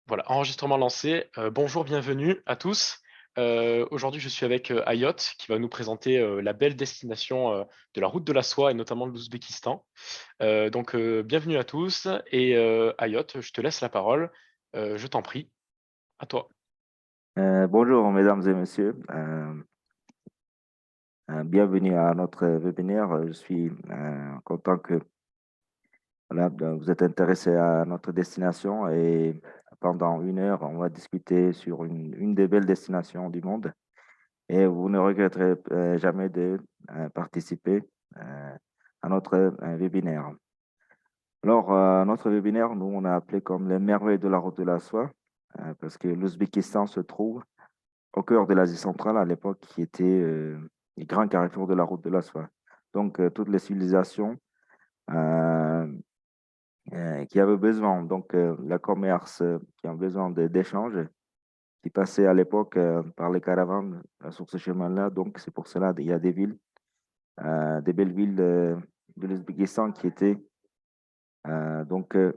Voilà, enregistrement lancé. Bonjour, bienvenue à tous. Aujourd'hui, je suis avec Ayot qui va nous présenter la belle destination de la route de la soie et notamment de l'Ouzbékistan. Bienvenue à tous et Ayot, je te laisse la parole. Je t'en prie, à toi. Bonjour, mesdames et messieurs. Bienvenue à notre webinaire. Je suis content que voilà, vous êtes intéressés à notre destination et pendant 1 heure, on va discuter sur une des belles destinations du monde et vous ne regretterez jamais de participer à notre webinaire. Alors, notre webinaire, nous, on a appelé comme les merveilles de la route de la soie parce que l'Ouzbékistan se trouve au cœur de l'Asie centrale à l'époque, qui était les grands carrefours de la route de la soie. Donc, toutes les civilisations euh, qui avaient besoin, donc le commerce qui ont besoin d'échanges, qui passaient à l'époque par les caravanes sur ce chemin-là. Donc, c'est pour cela qu'il y a des villes, des belles villes de l'Ouzbékistan qui étaient euh, donc euh,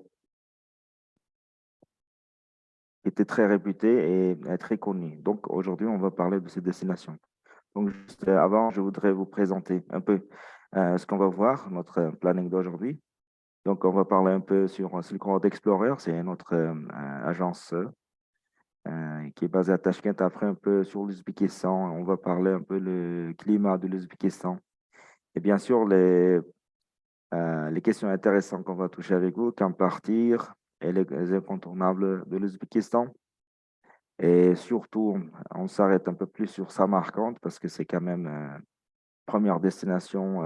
qui étaient très réputées et très connues. Donc, aujourd'hui, on va parler de ces destinations. Donc, juste avant, je voudrais vous présenter un peu ce qu'on va voir, notre planning d'aujourd'hui. Donc, on va parler un peu sur Silk Road Explorer, c'est notre agence qui est basée à Tashkent. Après, un peu sur l'Ouzbékistan, on va parler un peu le climat de l'Ouzbékistan. Et bien sûr, les questions intéressantes qu'on va toucher avec vous, quand partir et les incontournables de l'Ouzbékistan. Et surtout, on s'arrête un peu plus sur Samarkand parce que c'est quand même première destination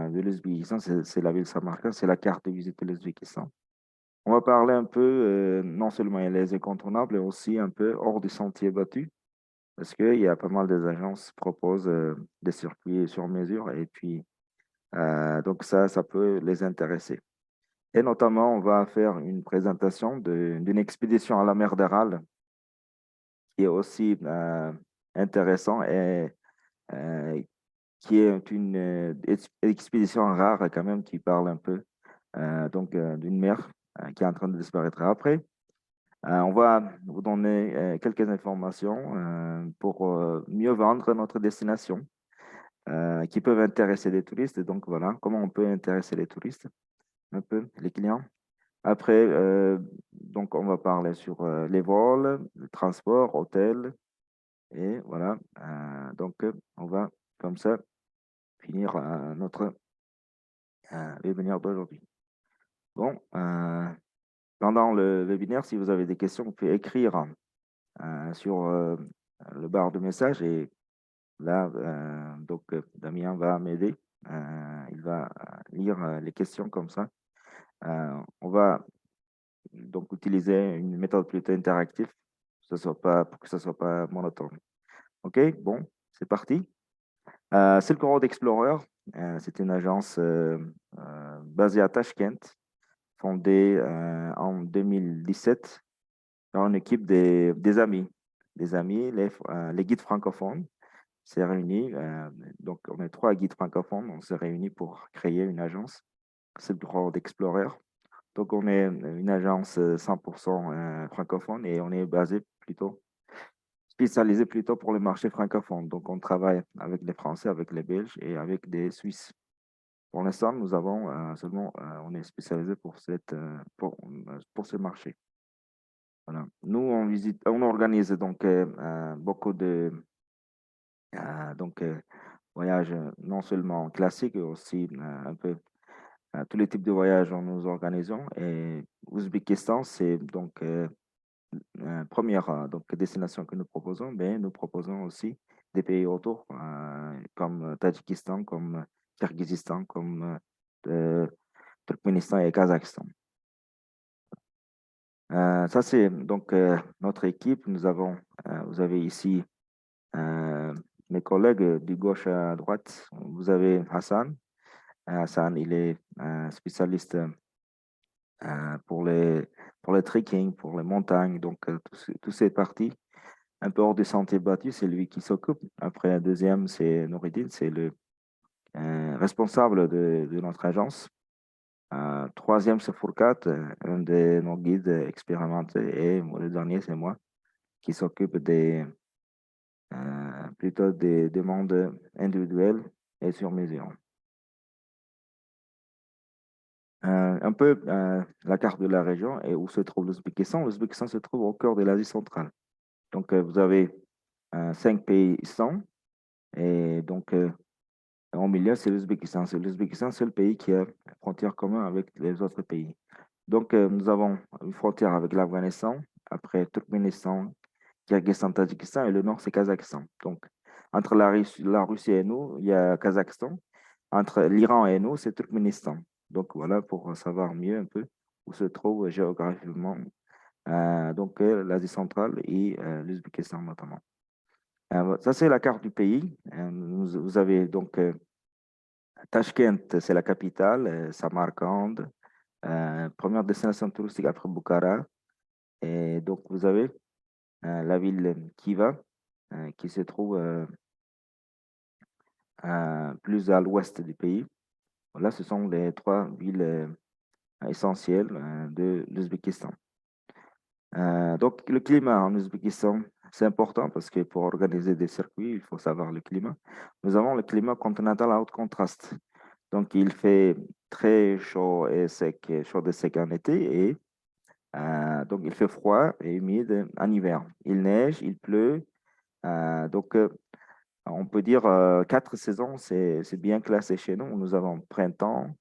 de l'Ouzbékistan, c'est la ville Samarkand, c'est la carte de visite de l'Ouzbékistan. On va parler un peu, non seulement les incontournables, mais aussi un peu hors des sentiers battus, parce qu'il y a pas mal des agences qui proposent des circuits sur mesure, et puis donc ça peut les intéresser. Et notamment, on va faire une présentation d'une expédition à la mer d'Aral, qui est aussi intéressant et euh, qui est une expédition rare quand même, qui parle un peu d'une mer qui est en train de disparaître. Après, on va vous donner quelques informations pour mieux vendre notre destination, qui peuvent intéresser les touristes. Et donc voilà, comment on peut intéresser les touristes, un peu les clients. Après, donc on va parler sur les vols, le transport, hôtel, et voilà. On va comme ça finir notre webinaire d'aujourd'hui. Bon, pendant le webinaire, si vous avez des questions, vous pouvez écrire sur le barre de message et là, Damien va m'aider. Il va lire les questions comme ça. On va donc utiliser une méthode plutôt interactive pour que ce soit pas monotone. OK, bon, c'est parti. Silk Road Explorer, c'est une agence basée à Tashkent, fondée en 2017 par une équipe des amis, les guides francophones s'est réunis. Donc, on est 3 guides francophones, on s'est réunis pour créer une agence, Silk Road Explorer. Donc, on est une agence 100% francophone et on est basé plutôt, spécialisé plutôt pour le marché francophone. Donc, on travaille avec les Français, avec les Belges et avec des Suisses. Pour l'instant, nous avons seulement, on est spécialisé pour ce marché. Voilà. Nous, on organise donc beaucoup de voyages non seulement classiques, mais aussi un peu tous les types de voyages dont nous organisons. Et Ouzbékistan, c'est donc la première destination que nous proposons, mais nous proposons aussi des pays autour, comme Tadjikistan, comme Kirghizistan, comme Turkménistan et Kazakhstan. Ça, c'est donc notre équipe. Vous avez ici euh, mes collègues du gauche à droite. Vous avez Hassan. Hassan, il est spécialiste pour pour le trekking, pour les montagnes, donc tous ces parties un peu hors des sentiers battus, c'est lui qui s'occupe. Après, un deuxième, c'est Noureddin, c'est le responsable de notre agence. Troisième, c'est Fourkat, un de nos guides expérimentés. Et le dernier, c'est moi qui s'occupe plutôt des demandes individuelles et sur mesure. Un peu la carte de la région et où se trouve l'Ouzbékistan. L'Ouzbékistan se trouve au cœur de l'Asie centrale. Donc, vous avez 5 pays-Istans et donc en milieu, c'est l'Ouzbékistan. C'est l'Ouzbékistan, c'est le pays qui a frontière commune avec les autres pays. Donc, nous avons une frontière avec l'Afghanistan, après Turkménistan, Kyrgyzstan, Tadjikistan et le nord, c'est Kazakhstan. Donc, entre la Russie et nous, il y a Kazakhstan. Entre l'Iran et nous, c'est Turkménistan. Donc, voilà pour savoir mieux un peu où se trouve géographiquement l'Asie centrale et l'Ouzbékistan notamment. Ça, c'est la carte du pays. Vous avez donc Tashkent, c'est la capitale, Samarkand, première destination touristique après Bukhara. Et donc, vous avez la ville Khiva, qui se trouve plus à l'ouest du pays. Voilà, ce sont les trois villes essentielles de l'Ouzbékistan. Donc, le climat en Ouzbékistan, c'est important parce que pour organiser des circuits, il faut savoir le climat. Nous avons le climat continental à haut contraste. Donc, il fait très chaud et sec, chaud et sec en été et donc il fait froid et humide en hiver. Il neige, il pleut. On peut dire 4 saisons, c'est bien classé chez nous. Nous avons printemps,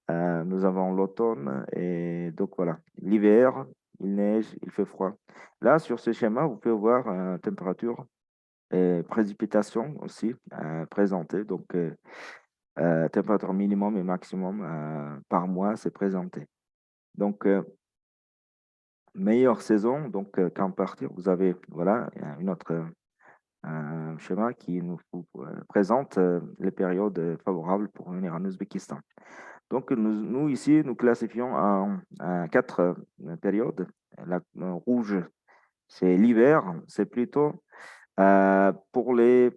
nous avons l'automne et donc voilà. L'hiver, il neige, il fait froid. Là, sur ce schéma, vous pouvez voir température et précipitation aussi présentées. Donc, température minimum et maximum par mois, c'est présenté. Donc, meilleure saison, donc quand partir, vous avez voilà, une autre un schéma qui nous présente les périodes favorables pour venir en Ouzbékistan. Donc, nous ici, nous classifions en 4 périodes. La rouge, c'est l'hiver. C'est plutôt pour les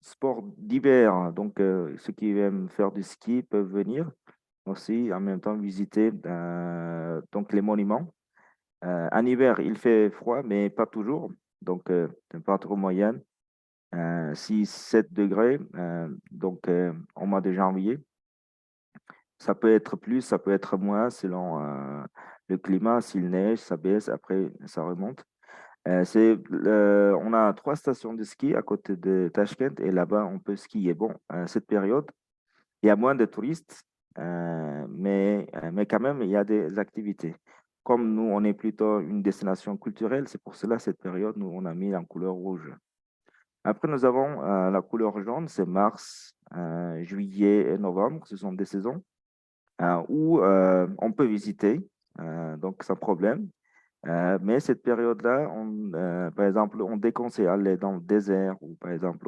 sports d'hiver. Donc, ceux qui aiment faire du ski peuvent venir aussi, en même temps, visiter donc les monuments. En hiver, il fait froid, mais pas toujours. Donc, température moyenne, 6-7 degrés, donc au mois de janvier. Ça peut être plus, ça peut être moins selon le climat. S'il neige, ça baisse, après ça remonte. On a 3 stations de ski à côté de Tashkent et là-bas on peut skier. Bon, cette période, il y a moins de touristes, mais quand même il y a des activités. Comme nous, on est plutôt une destination culturelle, c'est pour cela cette période, nous, on a mis en couleur rouge. Après, nous avons la couleur jaune, c'est mars, juillet et novembre. Ce sont des saisons où on peut visiter, donc sans problème. Mais cette période-là, par exemple, on déconseille d'aller dans le désert ou par exemple,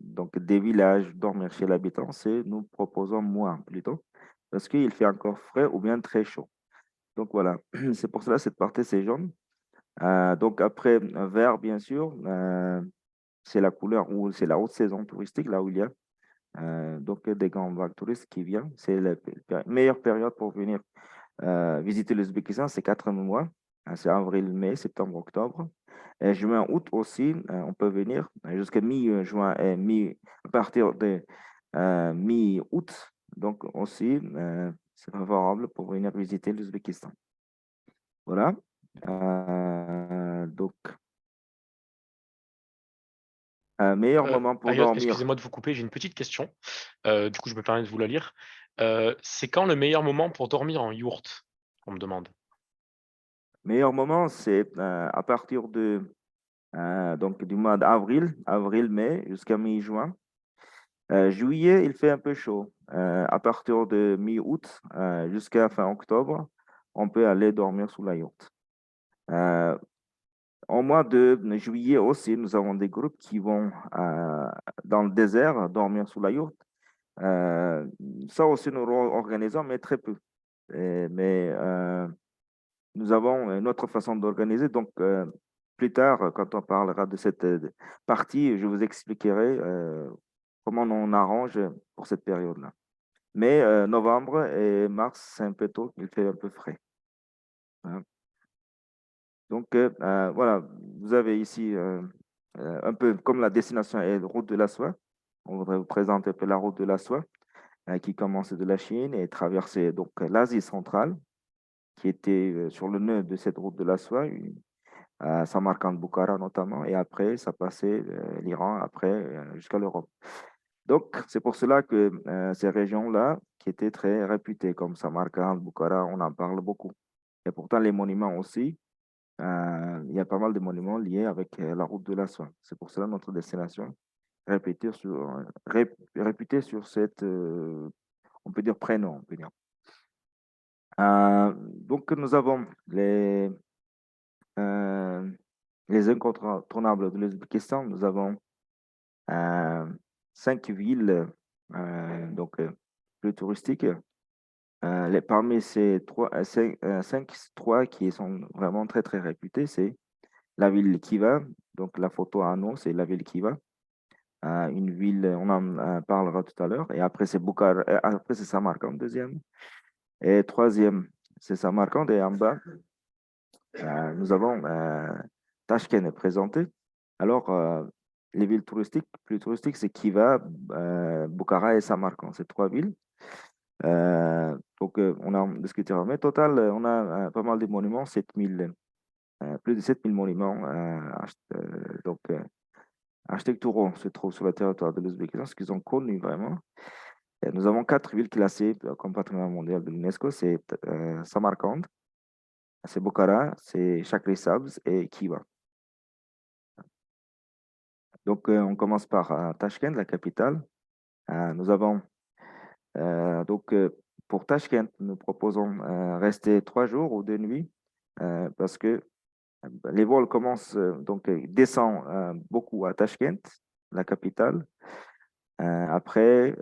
donc des villages, dormir chez l'habitant, nous proposons moins plutôt parce qu'il fait encore frais ou bien très chaud. Donc voilà, c'est pour cela cette partie c'est jaune. Donc après, vert, bien sûr, c'est la couleur où c'est la haute saison touristique, là où il y a donc des grandes vagues touristes qui viennent. C'est la meilleure période pour venir visiter l'Ouzbékistan, c'est 4 mois. C'est avril, mai, septembre, octobre. Et juin, août aussi, on peut venir jusqu'à mi-juin et à partir de mi-août. Donc aussi, c'est favorable pour venir visiter l'Ouzbékistan. Voilà. Donc, meilleur moment pour Ayot, dormir. excusez-moi de vous couper, j'ai une petite question. Du coup, je me permets de vous la lire. C'est quand le meilleur moment pour dormir en yourte? On me demande. Meilleur moment, c'est à partir donc du mois d'avril, avril-mai jusqu'à mi-juin. Juillet, il fait un peu chaud. À partir de mi-août jusqu'à fin octobre, on peut aller dormir sous la yourte. Au mois de juillet aussi, nous avons des groupes qui vont dans le désert dormir sous la yourte. Ça aussi, nous organisons, mais très peu. Mais nous avons une autre façon d'organiser. Donc, plus tard, quand on parlera de cette partie, je vous expliquerai comment on arrange pour cette période-là. Mais novembre et mars, c'est un peu tôt, il fait un peu frais, hein. Donc voilà, vous avez ici un peu comme la destination est la route de la soie. On voudrait vous présenter un peu la route de la soie qui commence de la Chine et traversait donc l'Asie centrale, qui était sur le nœud de cette route de la soie, à Samarcande, Bukhara notamment, et après ça passait l'Iran, après jusqu'à l'Europe. Donc c'est pour cela que ces régions-là, qui étaient très réputées comme Samarcande, Bukhara, on en parle beaucoup. Et pourtant les monuments aussi, il y a pas mal de monuments liés avec la route de la soie. C'est pour cela notre destination réputée sur cette, on peut dire prénom, on peut dire. Donc nous avons euh, les incontournables de l'Ouzbékistan. Nous avons euh, 5 villes donc plus touristiques. Parmi ces trois qui sont vraiment très très réputées, c'est la ville Kiva. Donc la photo à nous, c'est la ville Kiva. Une ville, on en parlera tout à l'heure. Et après c'est Bukhara, après c'est Samarkand, deuxième. Et troisième, c'est Samarkand. Et en bas, nous avons Tashkent est présenté. Alors, les villes touristiques, plus touristiques, c'est Kiva, Bukhara et Samarkand. Ces trois villes. Donc, on a discuté. Mais total, on a pas mal de monuments, 7000, plus de 7000 monuments donc, architecturaux se trouvent sur le territoire de l'Ouzbékistan, ce qu'ils ont connu vraiment. Et nous avons 4 villes classées comme patrimoine mondial de l'UNESCO. C'est Samarkand, c'est Bukhara, c'est Sabz et Kiva. Donc, on commence par Tashkent, la capitale. Nous avons donc pour Tashkent, nous proposons rester 3 jours ou 2 nuits parce que les vols commencent donc descendent beaucoup à Tashkent, la capitale. Après,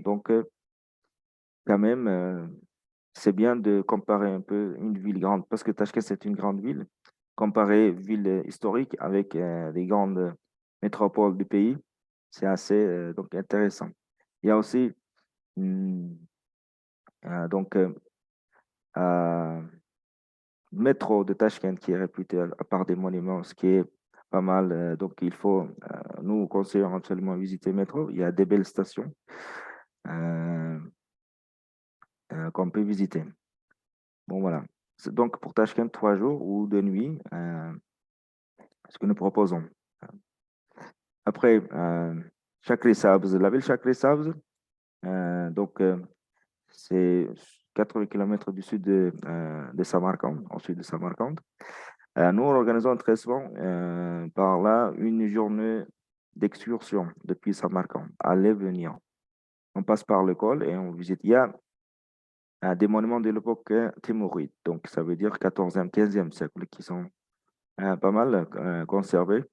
donc quand même, c'est bien de comparer un peu une ville grande parce que Tashkent c'est une grande ville. Comparer ville historique avec les grandes métropoles du pays, c'est assez donc intéressant. Il y a aussi hum, donc euh, métro de Tashkent qui est réputé à part des monuments, ce qui est pas mal. Donc il faut, nous conseillons absolument visiter le métro. Il y a des belles stations euh, qu'on peut visiter. Bon voilà. Donc pour Tashkent, 3 jours ou 2 nuits, ce que nous proposons. Après, Chakri-Sabz, la ville Chakri-Sabz, donc c'est 80 km du sud de Samarkand, au sud de Samarkand. Nous organisons très souvent par là une journée d'excursion depuis Samarkand, aller-venir. On passe par le col et on visite. Il y a des monuments de l'époque timouride, donc ça veut dire 14e, 15e siècle, qui sont pas mal conservés,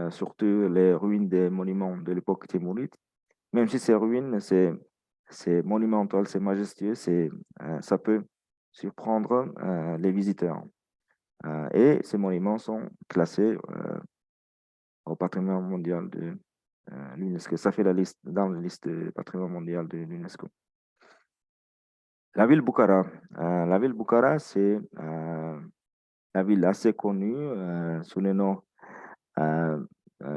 surtout les ruines des monuments de l'époque timouride. Même si ces ruines, c'est monumental, c'est majestueux, ça peut surprendre les visiteurs. Et ces monuments sont classés au patrimoine mondial de l'UNESCO. Ça fait la liste dans la liste du patrimoine mondial de l'UNESCO. La ville Bukhara. La ville Bukhara, c'est la ville assez connue sous le nom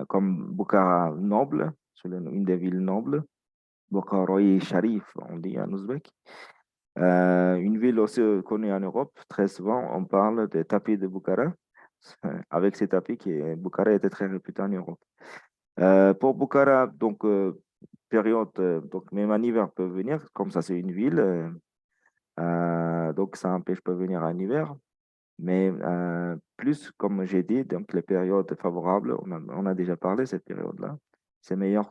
comme Bukhara noble, une des villes nobles. Bukharoï Sharif, on dit en ouzbek. Une ville aussi connue en Europe. Très souvent, on parle des tapis de Bukhara. Avec ces tapis, Bukhara était très réputé en Europe. Pour Bukhara, donc, période, donc même en hiver peut venir, comme ça c'est une ville, donc ça empêche pas de venir en hiver. Mais plus, comme j'ai dit, donc les périodes favorables, on a déjà parlé de cette période-là. C'est la meilleure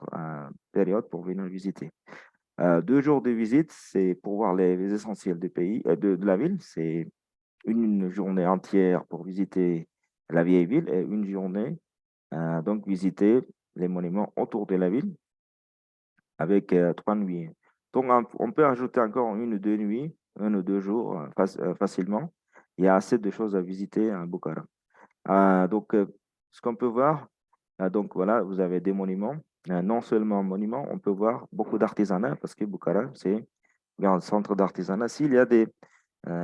période pour venir visiter. 2 jours de visite, c'est pour voir les essentiels du pays, de la ville. C'est une journée entière pour visiter la vieille ville et une journée, donc visiter les monuments autour de la ville avec 3 nuits. Donc, on peut ajouter encore 1 ou 2 nuits, 1 ou 2 jours facilement. Il y a assez de choses à visiter à Bukhara. Donc, ce qu'on peut voir, donc voilà, vous avez des monuments. non seulement un monument, on peut voir beaucoup d'artisanat parce que Bukhara, c'est un centre d'artisanat. S'il y a des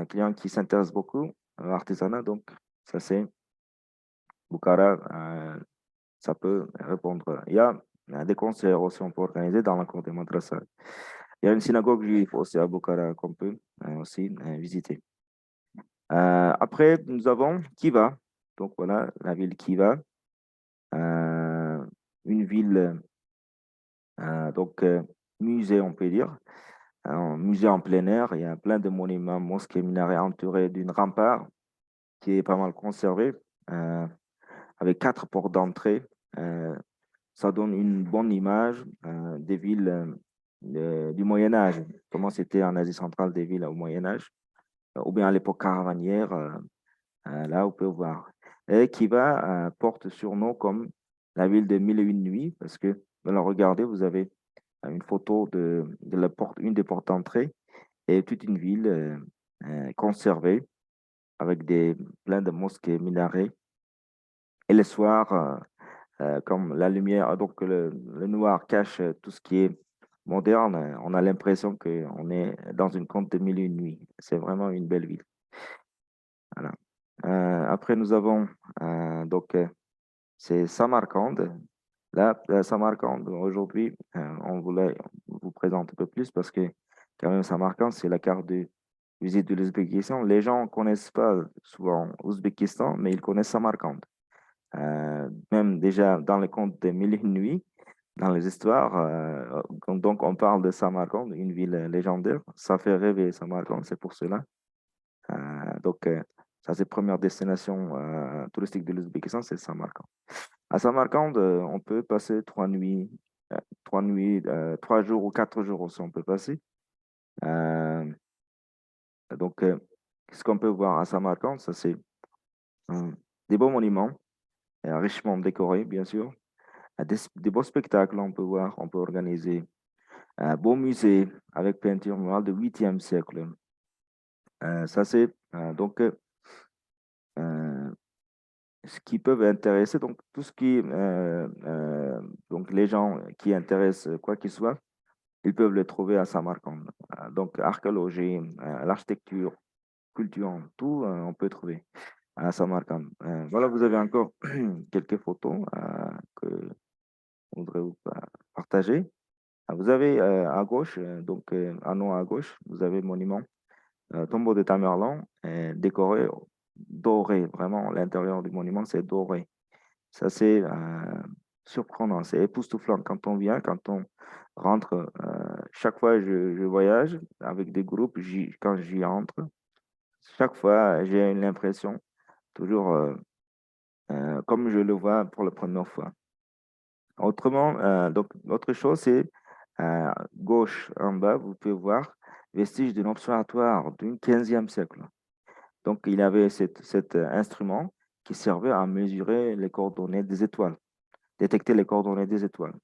clients qui s'intéressent beaucoup à l'artisanat, donc ça c'est Bukhara, ça peut répondre. Il y a des concerts aussi, on peut organiser dans la cour des madrasas. Il y a une synagogue juive aussi à Bukhara qu'on peut aussi visiter. Après, nous avons Kiva. Donc voilà, la ville Kiva. Une ville, donc musée, on peut dire. Un musée en plein air. Il y a plein de monuments, mosquées, minarets entourés d'une rempart qui est pas mal conservée, avec 4 portes d'entrée. Euh, Ça donne une bonne image des villes du Moyen Âge, comment c'était en Asie centrale des villes au Moyen Âge, ou bien à l'époque caravanière, là on peut voir. Et Kiva porte surnom comme la ville de mille et une nuits, parce que, alors regardez, vous avez une photo de la porte, une des portes d'entrée, et toute une ville conservée avec plein de mosquées, minarets. Et le soir, comme la lumière, donc le noir cache tout ce qui est moderne, on a l'impression qu'on est dans une conte de mille et une nuits. C'est vraiment une belle ville. Voilà. Après, nous avons donc c'est Samarcande. Là, Samarcande, aujourd'hui, on voulait vous présenter un peu plus parce que quand même, Samarcande, c'est la carte de visite de l'Ouzbékistan. Les gens ne connaissent pas souvent l'Ouzbékistan, mais ils connaissent Samarcande. Même déjà dans les contes de Mille et une nuits, dans les histoires, donc on parle de Samarcande, une ville légendaire. Ça fait rêver Samarcande, c'est pour cela. Donc, ça, c'est la première destination touristique de l'Ouzbékistan, c'est Samarcande. À Samarcande, on peut passer 3 nuits, 3 nuits, 3 jours ou 4 jours aussi, on peut passer. Euh, donc, ce qu'on peut voir à Samarcande, ça c'est euh, des beaux monuments, richement décorés, bien sûr. Des beaux spectacles, on peut voir, on peut organiser. Un beau musée avec peinture murale de 8e siècle. Ça, c'est donc ce qui peut intéresser, donc tout ce qui, donc les gens qui intéressent quoi qu'il soit, ils peuvent le trouver à Samarcande. Donc archéologie, l'architecture, culture, tout, on peut trouver à Samarcande. Voilà, vous avez encore quelques photos que je voudrais vous partager. Vous avez à gauche, donc en haut à gauche, vous avez le monument tombeau de Tamerlan, décoré doré. Vraiment, l'intérieur du monument, c'est doré. Ça, c'est surprenant, c'est époustouflant quand on vient, quand on rentre. Chaque fois, je voyage avec des groupes, quand j'y entre, chaque fois, j'ai l'impression, toujours comme je le vois pour la première fois. Autrement, donc, autre chose, c'est gauche en bas, vous pouvez voir vestige d'un observatoire du 15e siècle. Donc, il y avait cet instrument qui servait à mesurer les coordonnées des étoiles, détecter les coordonnées des étoiles.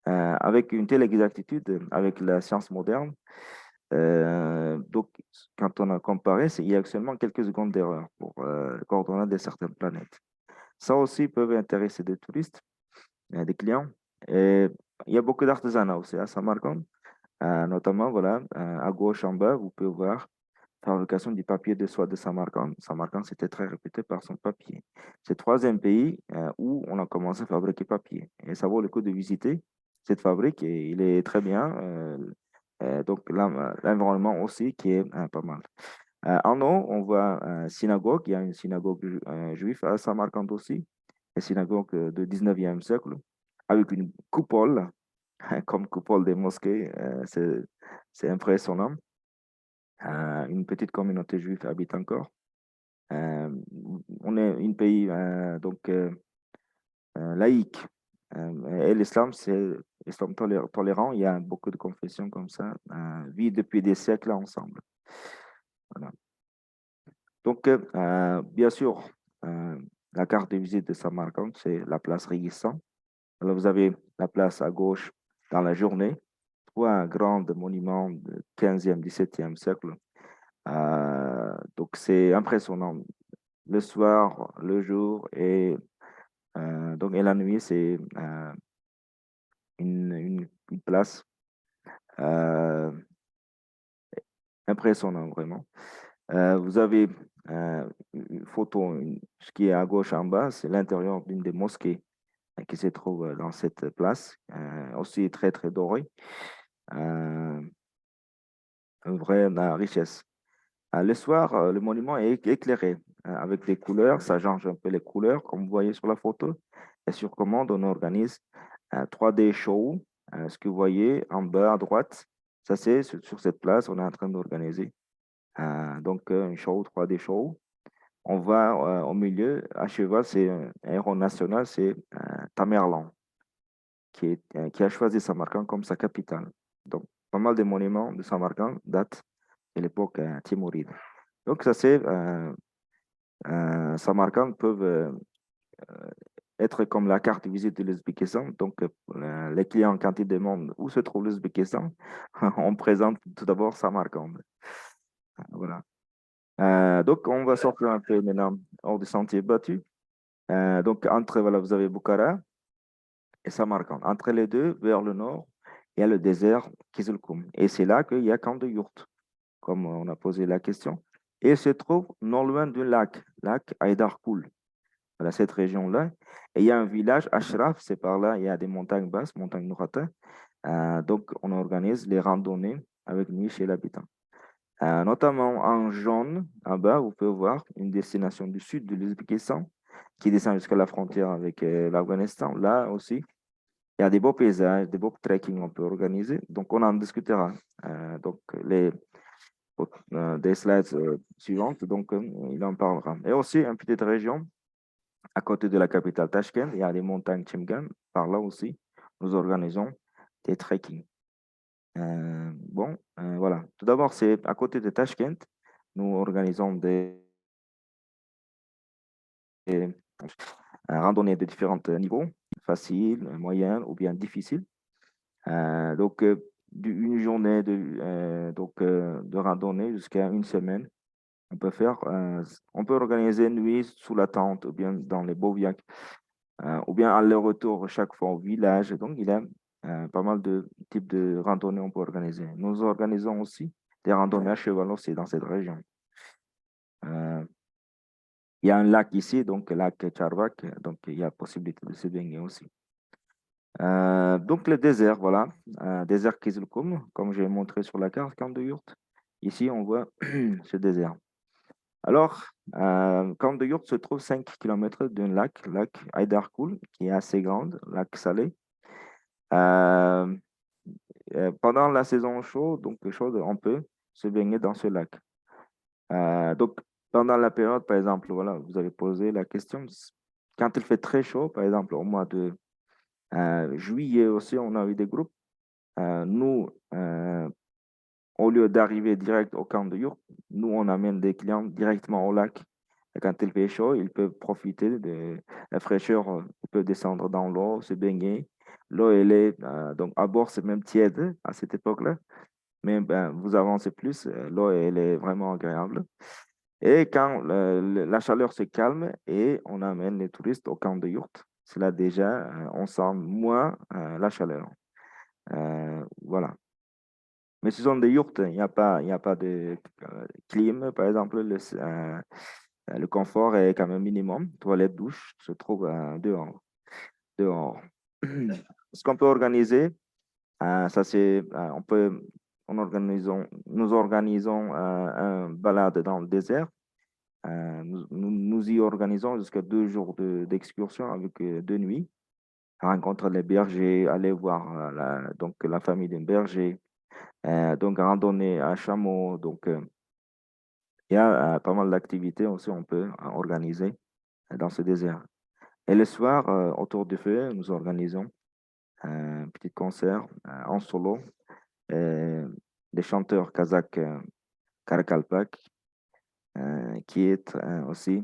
Avec une telle exactitude, avec la science moderne, donc, quand on a comparé, il y a seulement quelques secondes d'erreur pour les coordonnées de certaines planètes. Ça aussi peut intéresser des touristes, des clients. Et il y a beaucoup d'artisanat aussi à Samarkand. Notamment, voilà, à gauche en bas, vous pouvez voir fabrication du papier de soie de Samarkand. Samarkand, c'était très réputé par son papier. C'est le troisième pays où on a commencé à fabriquer papier. Et ça vaut le coup de visiter cette fabrique et il est très bien. Donc, l'environnement aussi qui est pas mal. En haut, on voit une synagogue. Il y a une synagogue juive à Samarkand aussi. Une synagogue du 19e siècle avec une coupole, comme coupole des mosquées. C'est impressionnant. Une petite communauté juive habite encore. Euh, on est un pays donc laïque. Et l'islam, c'est l'islam tolérant. Il y a beaucoup de confessions comme ça, vivent depuis des siècles ensemble. Voilà. Donc, bien sûr, euh, la carte de visite de Samarkand, c'est la place Régistan. Alors, vous avez la place à gauche dans la journée, trois grands monuments du 15e, 17e siècle. Donc, c'est impressionnant. Le soir, le jour et, donc, et la nuit, une place euh, impressionnante, vraiment. Vous avez une photo, ce qui est à gauche en bas, c'est l'intérieur d'une des mosquées qui se trouve dans cette place, aussi très, très dorée. Euh, une vraie richesse. Le soir, le monument est éclairé avec des couleurs, ça change un peu les couleurs, comme vous voyez sur la photo. Et sur commande, on organise un 3D show. Ce que vous voyez en bas à droite, ça c'est sur cette place, on est en train d'organiser donc un show, 3D show. On va au milieu, à cheval, c'est un héros national, c'est Tamerlan, qui a choisi Samarcande comme sa capitale. Donc, pas mal de monuments de Samarcande datent de l'époque timouride. Donc, ça c'est Samarcande peuvent être comme la carte de visite de l'Ouzbékistan. Donc, les clients, quand ils demandent où se trouve l'Ouzbékistan, on présente tout d'abord Samarcande. Voilà. Donc, on va sortir un peu maintenant hors du sentier battu. Donc, entre, voilà, vous avez Bukhara et Samarcande. Entre les deux, vers le nord, il y a le désert Kizilkoum. Et c'est là qu'il y a Camp de Yourt, comme on a posé la question. Et il se trouve non loin du lac Haïdarkoul. Voilà, cette région-là. Et il y a un village, Ashraf, c'est par là, il y a des montagnes basses, montagnes Nourata. Donc, on organise les randonnées avec nuit chez l'habitant. Notamment en jaune, en bas, vous pouvez voir une destination du sud de l'Ouzbékistan qui descend jusqu'à la frontière avec l'Afghanistan. Là aussi, il y a des beaux paysages, des beaux trekking qu'on peut organiser. Donc, on en discutera. Donc, des slides suivantes, donc il en parlera. Et aussi, une petite région à côté de la capitale Tashkent, il y a les montagnes Chimgan. Par là aussi, nous organisons des trekking. Voilà. Tout d'abord, c'est à côté de Tashkent, nous organisons des randonnées de différents niveaux, faciles, moyennes ou bien difficiles. Donc, une journée de randonnée jusqu'à une semaine. On peut organiser une nuit sous la tente ou bien dans les bivouacs, ou bien aller-retour chaque fois au village. Donc, il y a pas mal de types de randonnées qu'on peut organiser. Nous organisons aussi des randonnées à cheval aussi dans cette région. Euh, il y a un lac ici, donc le lac Charbak, donc il y a possibilité de se baigner aussi. Donc le désert, voilà, désert Kizilkoum, comme j'ai montré sur la carte, Camp de Yourt. Ici, on voit ce désert. Alors, Camp de Yourt se trouve 5 km d'un lac Haïdarkoul, qui est assez grand, lac salé. Euh, Pendant la saison chaude, on peut se baigner dans ce lac. Donc, pendant la période, par exemple, voilà, vous avez posé la question, quand il fait très chaud, par exemple, au mois de juillet aussi, on a eu des groupes. Nous, au lieu d'arriver direct au camp de Yourt, nous, on amène des clients directement au lac. Et quand il fait chaud, ils peuvent profiter de la fraîcheur, ils peuvent descendre dans l'eau, se baigner. L'eau, elle est, donc à bord, c'est même tiède à cette époque-là. Mais ben, vous avancez plus, l'eau, elle est vraiment agréable. Et quand la chaleur se calme et on amène les touristes au camp de Yourt, c'est là déjà, on sent moins la chaleur. Voilà. Mais ce sont des yurts, il y a pas de clim, par exemple, le confort est quand même minimum. Toilette, douche se trouve dehors. Ce qu'on peut organiser, ça c'est, nous organisons un balade dans le désert. Nous y organisons jusqu'à 2 jours d'excursion avec 2 nuits. Rencontrer les bergers, aller voir donc la famille d'un berger, donc randonnée à chameau. Donc, il y a pas mal d'activités aussi on peut organiser dans ce désert. Et le soir, autour du feu, nous organisons un petit concert en solo. Des chanteurs kazakhs Karakalpak, qui est aussi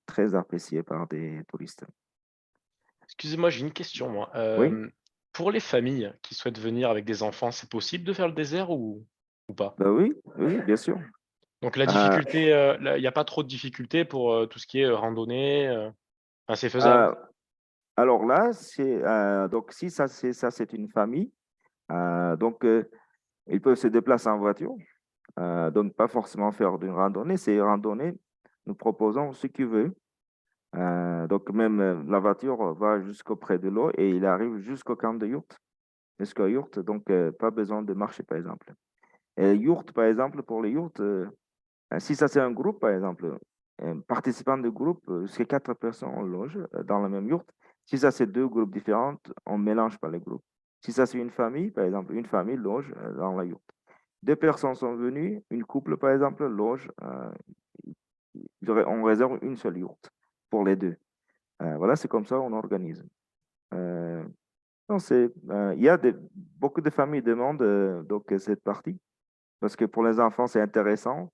très apprécié par des touristes. Excusez-moi, j'ai une question, moi. Oui, Pour les familles qui souhaitent venir avec des enfants, c'est possible de faire le désert ou pas? bah oui, oui, bien sûr. Donc la Euh, difficulté, il n'y a pas trop de difficultés pour tout ce qui est randonnée. Enfin, c'est euh, faisable. Alors là, donc si c'est une famille, donc ils peuvent se déplacer en voiture, donc pas forcément faire d'une randonnée. C'est randonnée, nous proposons ce qu'ils veulent. Donc même la voiture va jusqu'auprès de l'eau et il arrive jusqu'au camp de yurt, jusqu'au yurt, donc pas besoin de marcher par exemple. Et yurt, par exemple, pour les yurts, si ça c'est un groupe, par exemple, un participant de groupe, c'est quatre personnes, on loge dans la même yourte. Si ça c'est deux groupes différents, on ne mélange pas les groupes. Si ça c'est une famille, par exemple, une famille loge dans la yourte. Deux personnes sont venues, une couple, par exemple, loge, on réserve une seule yourte pour les deux. Voilà, c'est comme ça on organise. Euh, non, il y a beaucoup de familles demandent donc cette partie. Parce que pour les enfants, c'est intéressant,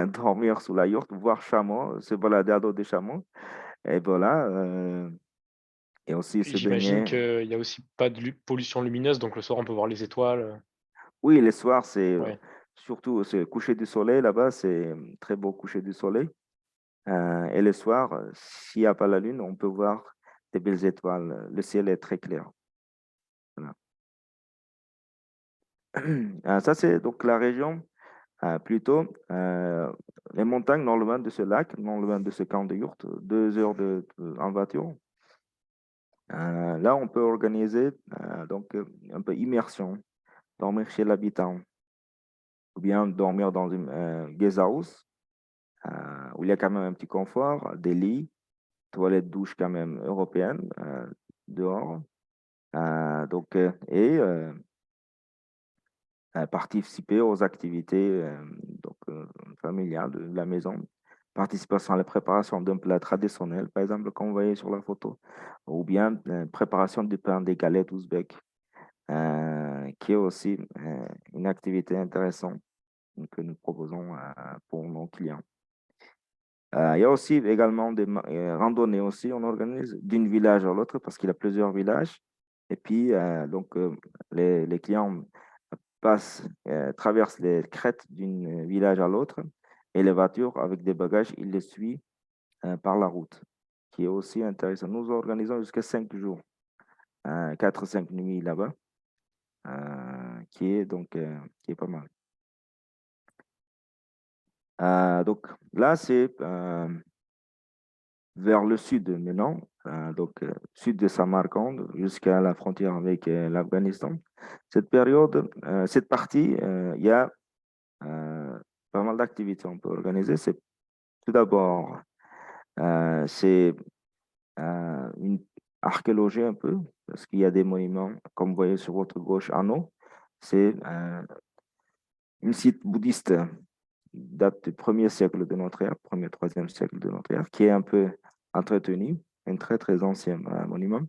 dormir sous la yourte, voir chameau, se balader à dos des chameaux. Et voilà, et aussi Puis se j'imagine baigner. qu'il y a aussi pas de pollution lumineuse, donc le soir on peut voir les étoiles. Oui, les soirs, c'est Ouais. surtout ce coucher du soleil là-bas, c'est très beau coucher du soleil. Et le soir, s'il n'y a pas la lune, on peut voir des belles étoiles. Le ciel est très clair. Voilà. Ça, c'est donc la région, plutôt les montagnes non loin de ce lac, non loin de ce camp de yourte, 2 heures en voiture. Là, on peut organiser donc un peu immersion, dormir chez l'habitant, ou bien dormir dans une guest house, où il y a quand même un petit confort, des lits, toilettes, douches quand même européennes dehors. Participer aux activités donc, familiales de la maison, participation à la préparation d'un plat traditionnel, par exemple, comme vous voyez sur la photo, ou bien préparation du pain des galettes ouzbèques. Qui est aussi une activité intéressante que nous proposons pour nos clients. Il y a aussi également des randonnées aussi, on organise d'une village à l'autre parce qu'il y a plusieurs villages. Et puis, les clients traversent les crêtes d'un village à l'autre et les voitures avec des bagages, ils les suivent par la route, qui est aussi intéressant. Nous organisons jusqu'à 5 jours, 4 ou 5 nuits là-bas. Qui est pas mal. Donc là, c'est vers le sud maintenant, sud de Samarcande jusqu'à la frontière avec l'Afghanistan. Cette partie, il y a euh, pas mal d'activités on peut organiser. C'est tout d'abord, c'est une archéologie un peu, parce qu'il y a des monuments, comme vous voyez sur votre gauche, en haut. C'est un site bouddhiste date du premier siècle de notre ère, premier, troisième siècle de notre ère, qui est un peu entretenu, un très, très ancien monument.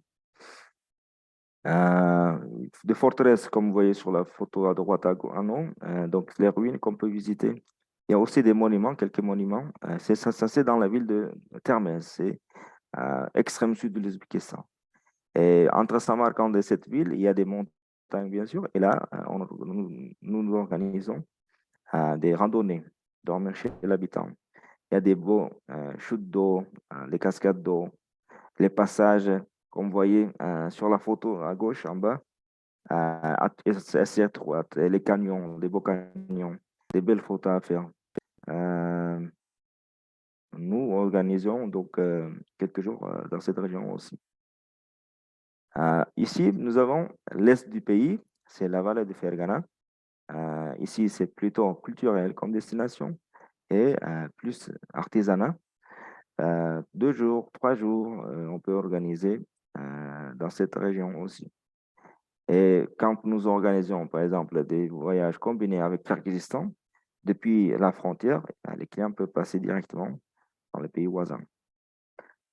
Euh, des forteresses, comme vous voyez sur la photo à droite en haut, donc les ruines qu'on peut visiter. Il y a aussi des monuments, quelques monuments. Ça, c'est dans la ville de Termez, c'est extrême sud de l'Ouzbékistan. Et entre Samarkand et cette ville, il y a des montagnes, bien sûr. Et là, nous organisons des randonnées, dormir chez l'habitant. Il y a des beaux chutes d'eau, les cascades d'eau, les passages, comme vous voyez sur la photo à gauche, en bas, assez étroites, et les canyons, des beaux canyons, des belles photos à faire. Euh, Nous organisons donc quelques jours dans cette région aussi. Ici, nous avons l'est du pays, c'est la vallée de Fergana. Ici, c'est plutôt culturel comme destination et plus artisanat. 2 jours, 3 jours, on peut organiser dans cette région aussi. Et quand nous organisons, par exemple, des voyages combinés avec Kyrgyzstan, depuis la frontière, les clients peuvent passer directement dans les pays voisins.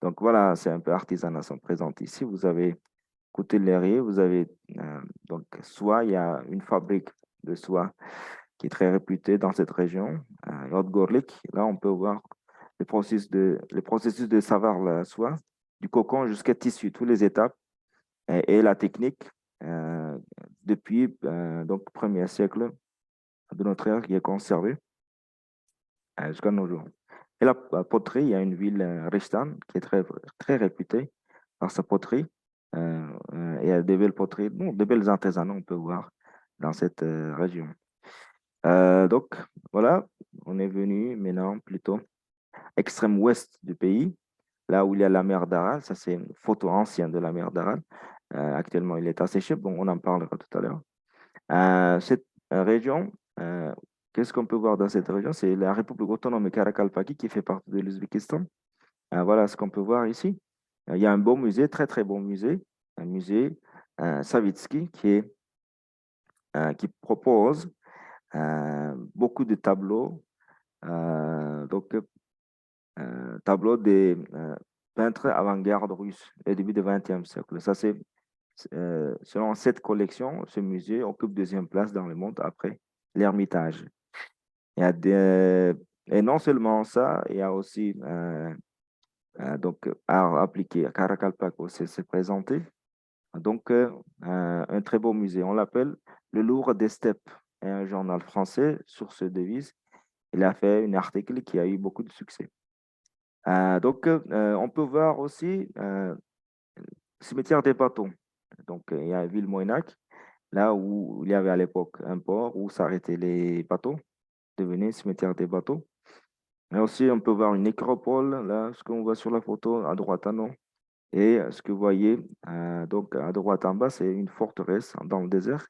Donc voilà, c'est un peu artisanat sont présents ici. Vous avez Coutellerie, vous avez donc soie, il y a une fabrique de soie qui est très réputée dans cette région, Yodgorlik. Là, on peut voir le processus de savoir la soie, du cocon jusqu'à tissu, toutes les étapes et la technique euh, depuis donc premier siècle de notre ère qui est conservée jusqu'à nos jours. Et la poterie, il y a une ville, Ristan, qui est très, très réputée par sa poterie. Il y a de belles poteries, non, de belles artisanats, on peut voir dans cette région. Donc, voilà, on est venu maintenant plutôt extrême ouest du pays, là où il y a la mer d'Aral. Ça, c'est une photo ancienne de la mer d'Aral. Actuellement, il est asséché. Bon, on en parlera tout à l'heure. Cette région, euh, qu'est-ce qu'on peut voir dans cette région? C'est la République autonome de Karakalpaki qui fait partie de l'Ouzbékistan. Voilà ce qu'on peut voir ici. Il y a un beau musée, très très beau musée, un musée Savitsky qui propose beaucoup de tableaux, donc tableaux des peintres avant-garde russes au début du XXe siècle. Ça, c'est selon cette collection, ce musée occupe deuxième place dans le monde après l'Ermitage. Il y a et non seulement ça, il y a aussi donc art appliqué à Karakalpak aussi s'est présenté. Donc un très beau musée. On l'appelle le Louvre des Steppes. Et un journal français sur ce devise. Il a fait un article qui a eu beaucoup de succès. Donc on peut voir aussi cimetière des bateaux. Donc il y a Villemoynac, là où il y avait à l'époque un port où s'arrêtaient les bateaux, devenait cimetière des bateaux. Mais aussi, on peut voir une nécropole, là, ce qu'on voit sur la photo, à droite en haut. Et ce que vous voyez, donc à droite en bas, c'est une forteresse dans le désert.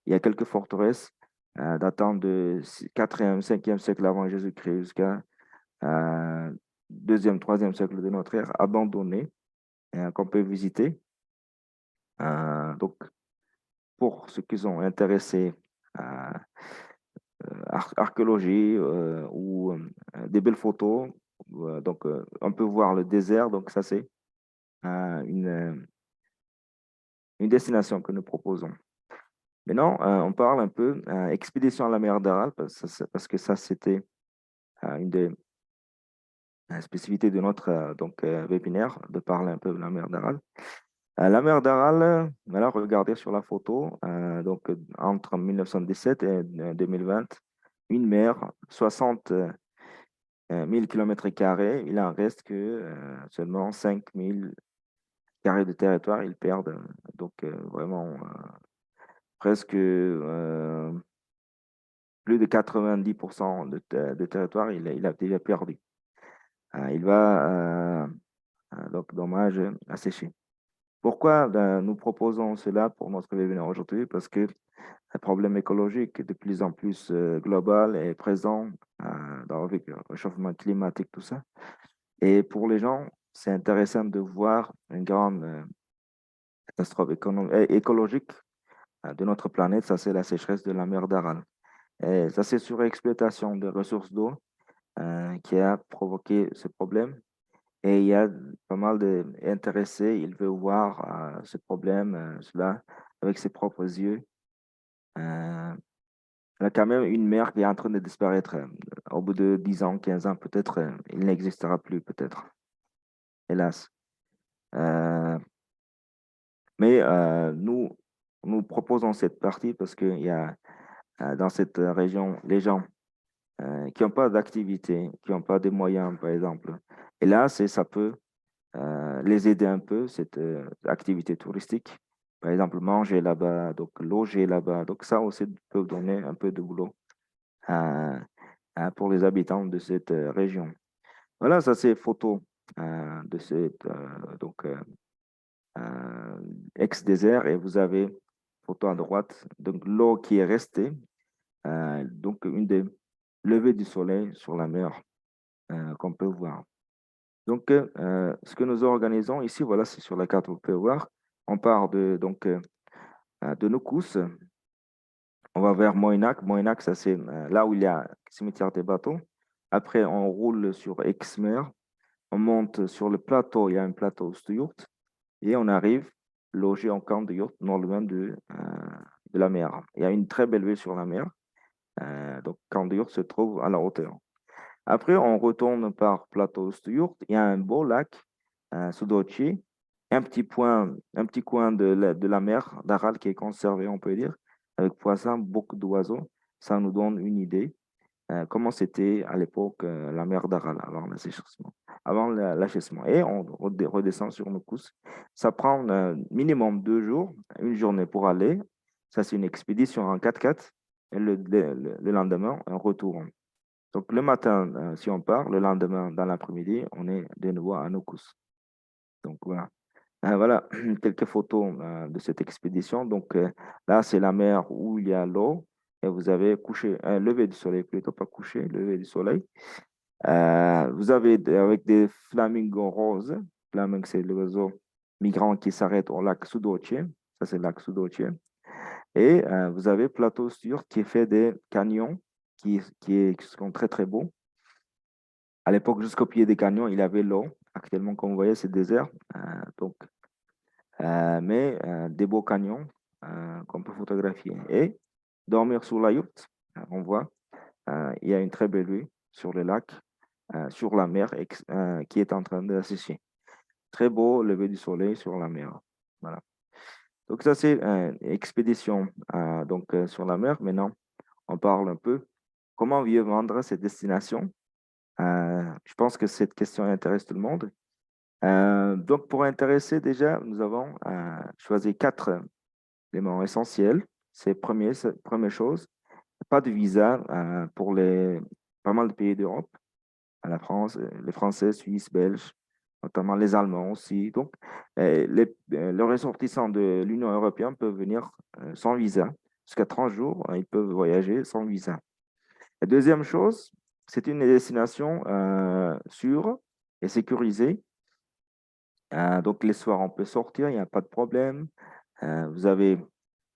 Il y a quelques forteresses datant de 4e, 5e siècle avant Jésus-Christ jusqu'à 2e, 3e siècle de notre ère, abandonnées, qu'on peut visiter. Donc, pour ceux qui sont intéressés à archéologie ou des belles photos, donc on peut voir le désert. Donc, ça, c'est une destination que nous proposons. Maintenant, on parle un peu expédition à la mer d'Aral, parce que ça, c'était une des spécificités de notre webinaire, de parler un peu de la mer d'Aral. La mer d'Aral, voilà, regardez sur la photo, donc entre 1917 et 2020, une mer, 60 1000 km², il en reste que seulement 5000 carrés de territoire, ils perdent. Donc vraiment, presque plus de 90% de territoire, il a déjà perdu. Il va, donc dommage, assécher. Pourquoi nous proposons cela pour notre webinaire aujourd'hui? Parce que le problème écologique de plus en plus global est présent avec le réchauffement climatique, tout ça. Et pour les gens, c'est intéressant de voir une grande catastrophe écologique de notre planète. Ça, c'est la sécheresse de la mer d'Aral. Et ça, c'est surexploitation des ressources d'eau qui a provoqué ce problème. Et il y a pas mal d'intéressés, ils veulent voir ce problème, cela, avec ses propres yeux. Il y a quand même une mer qui est en train de disparaître. Au bout de 10 ans, 15 ans, peut-être, il n'existera plus, peut-être, hélas. Euh, mais nous proposons cette partie parce qu'il y a dans cette région les gens qui n'ont pas d'activité, qui n'ont pas de moyens, par exemple. Et là, ça peut les aider un peu, cette activité touristique. Par exemple, manger là-bas, donc loger là-bas. Donc ça aussi peut donner un peu de boulot euh, pour les habitants de cette région. Voilà, ça c'est photo de cette ex-désert et vous avez photo à droite, donc l'eau qui est restée, donc une des levées du soleil sur la mer qu'on peut voir. Donc, ce que nous organisons ici, voilà, c'est sur la carte, vous pouvez voir. On part de Noukous, on va vers Moïnac. Moïnac, ça c'est là où il y a le cimetière des bateaux. Après, on roule sur Exmer, on monte sur le plateau, il y a un plateau Stuyurt, et on arrive logé en camp de Yurt, non loin de la mer. Il y a une très belle vue sur la mer. Donc, camp de Yurt se trouve à la hauteur. Après, on retourne par plateau Stuyurt. Il y a un beau lac, Sudochi, un petit coin de la mer d'Aral qui est conservé, on peut dire, avec poissons, beaucoup d'oiseaux. Ça nous donne une idée comment c'était à l'époque la mer d'Aral, alors le sécheresse. avant l'achèvement. Et on redescend sur nos courses. Ça prend minimum 2 jours, une journée pour aller. Ça, c'est une expédition en 4x4. Et le lendemain, un retour. Donc, le matin, si on part, le lendemain, dans l'après-midi, on est de nouveau à nos courses. Donc, voilà. Voilà quelques photos de cette expédition. Donc, là, c'est la mer où il y a l'eau. Et vous avez lever du soleil, plutôt pas coucher, lever du soleil. Vous avez avec des flamingos roses. Flamingo, c'est l'oiseau migrant qui s'arrête au lac Sudoche. Ça, c'est le lac Sudoche. Et vous avez Plateau Sur qui fait des canyons qui sont très, très beaux. À l'époque, jusqu'au pied des canyons, il y avait l'eau. Actuellement, comme vous voyez, c'est désert. Donc, mais des beaux canyons qu'on peut photographier. Et dormir sous la yourte, on voit, il y a une très belle vue sur le lac, sur la mer qui est en train de sécher. Très beau lever du soleil sur la mer. Voilà. Donc ça, c'est une expédition sur la mer. Maintenant, on parle un peu comment mieux vendre cette destination. Je pense que cette question intéresse tout le monde. Donc, pour intéresser, déjà, nous avons choisi 4 éléments essentiels. Première chose, pas de visa pour pas mal de pays d'Europe, la France, les Français, Suisses, Belges, notamment les Allemands aussi. Donc, les ressortissants de l'Union européenne peuvent venir sans visa. Jusqu'à 30 jours, ils peuvent voyager sans visa. La deuxième chose, c'est une destination sûre et sécurisée. Donc, les soirs, on peut sortir, il n'y a pas de problème. Vous avez,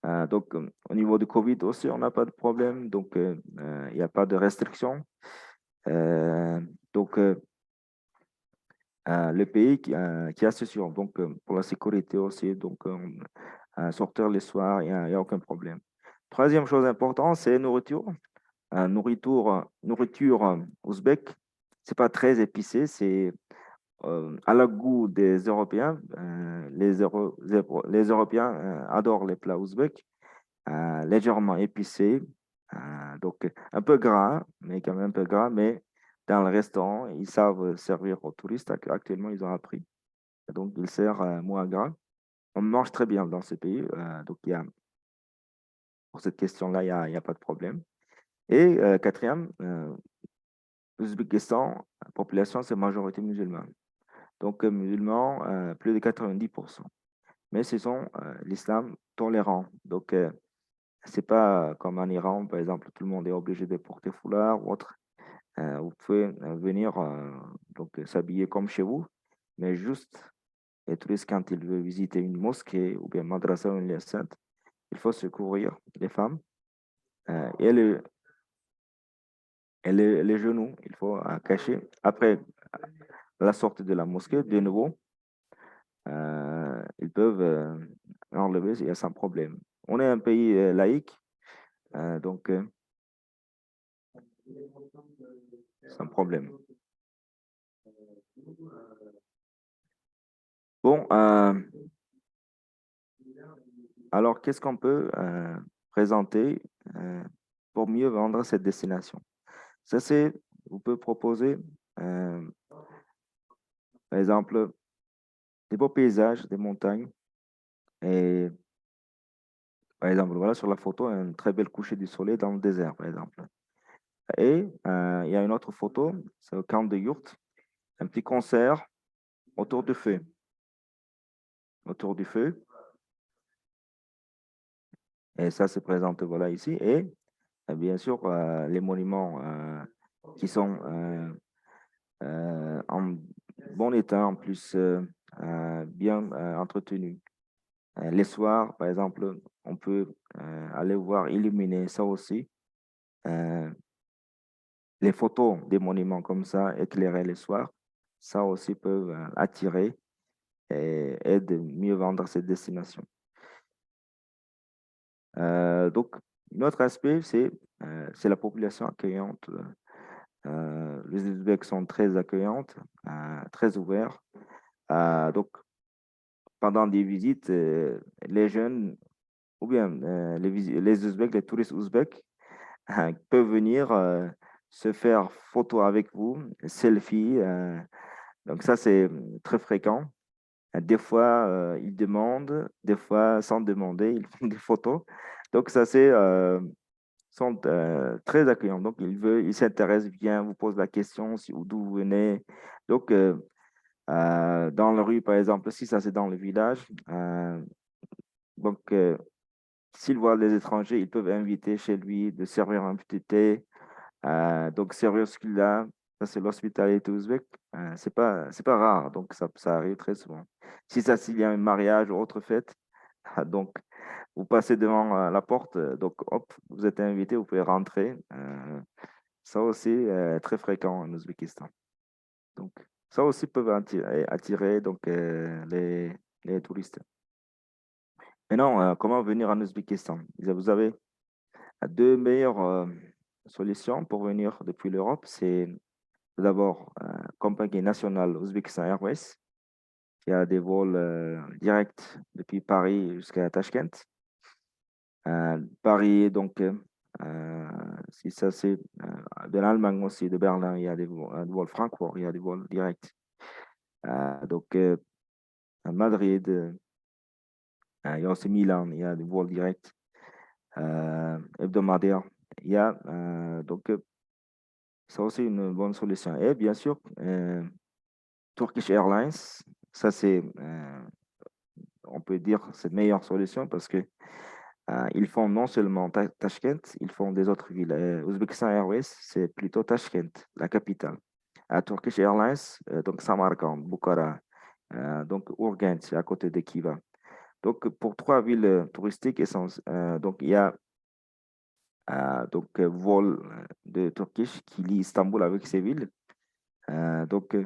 au niveau du Covid aussi, on n'a pas de problème. Donc, il n'y a pas de restrictions. Euh, donc, le pays qui assure donc, pour la sécurité aussi. Donc, sortir les soirs, il n'y a aucun problème. Troisième chose importante, c'est nourriture. Nourriture ouzbek, c'est pas très épicé, c'est à la goût des Européens. Les Européens adorent les plats ouzbeks, légèrement épicés, donc un peu gras, mais quand même un peu gras, mais dans le restaurant, ils savent servir aux touristes. Actuellement, ils ont appris. Donc, ils servent moins gras. On mange très bien dans ce pays. Donc, pour cette question-là, il y a pas de problème. Et quatrième, l'Ouzbékistan, la population, c'est majorité musulmane. Donc, musulmans, plus de 90%. Mais ce sont l'islam tolérant. Donc, c'est pas comme en Iran, par exemple, tout le monde est obligé de porter foulard ou autre. Vous pouvez venir s'habiller comme chez vous, mais juste les touristes, quand ils veulent visiter une mosquée ou bien madrasa ou une lieu sainte, il faut se couvrir, les femmes, et les genoux, il faut cacher. Après la sortie de la mosquée, de nouveau, ils peuvent enlever sans problème. On est un pays laïque, donc sans problème. Bon, alors qu'est-ce qu'on peut présenter pour mieux vendre cette destination? Ça, vous pouvez proposer, par exemple, des beaux paysages, des montagnes, et par exemple, voilà sur la photo, un très bel coucher du soleil dans le désert, par exemple. Et il y a une autre photo, c'est au camp de Yurt, un petit concert autour du feu. Autour du feu. Et ça se présente voilà ici. Et bien sûr, les monuments qui sont en bon état, en plus bien entretenus. Les soirs, par exemple, on peut aller voir illuminer ça aussi. Les photos des monuments comme ça, éclairés les soirs, ça aussi peut attirer et aider mieux vendre cette destination. Donc, un autre aspect, c'est la population accueillante. Les Ouzbeks sont très accueillantes, très ouverts. Donc, pendant des visites, les jeunes, ou bien les Ouzbeks, les touristes ouzbeks, peuvent venir se faire photo avec vous, selfie, Donc ça, c'est très fréquent. Des fois, ils demandent, des fois, sans demander, ils font des photos. Donc ça, sont très accueillants. Donc ils s'intéressent bien, vous posent la question d'où vous venez. Donc dans la rue, par exemple, si ça c'est dans le village, donc s'ils voient les étrangers, ils peuvent inviter chez lui de servir un petit thé. Donc, servir ce qu'il a, ça c'est l'hospitalité ouzbek. C'est pas rare, donc ça arrive très souvent. Si ça, s'il y a un mariage ou autre fête, donc vous passez devant la porte, donc hop, vous êtes invité, vous pouvez rentrer. Ça aussi, très fréquent en Ouzbékistan. Donc, ça aussi peut attirer donc, les touristes. Maintenant, comment venir en Ouzbékistan? Vous avez deux meilleures solutions pour venir depuis l'Europe. C'est tout d'abord compagnie nationale Uzbekistan Airways, qui a des vols directs depuis Paris jusqu'à Tashkent. Paris, donc, si ça c'est de l'Allemagne aussi, de Berlin, il y a des vols Francfort, il y a des vols directs. Donc, à Madrid, il y a aussi Milan, il y a des vols directs hebdomadaires. Il y a donc c'est aussi une bonne solution. Et bien sûr, Turkish Airlines, ça c'est, on peut dire, c'est la meilleure solution parce que ils font non seulement Tashkent, ils font des autres villes. Uzbekistan Airways, c'est plutôt Tashkent, la capitale. Turkish Airlines, donc Samarkand, Bukhara, donc Urgenç, c'est à côté de Kiva. Donc pour trois villes touristiques, donc il y a donc vol de Turkish qui lie Istanbul avec ces villes. Donc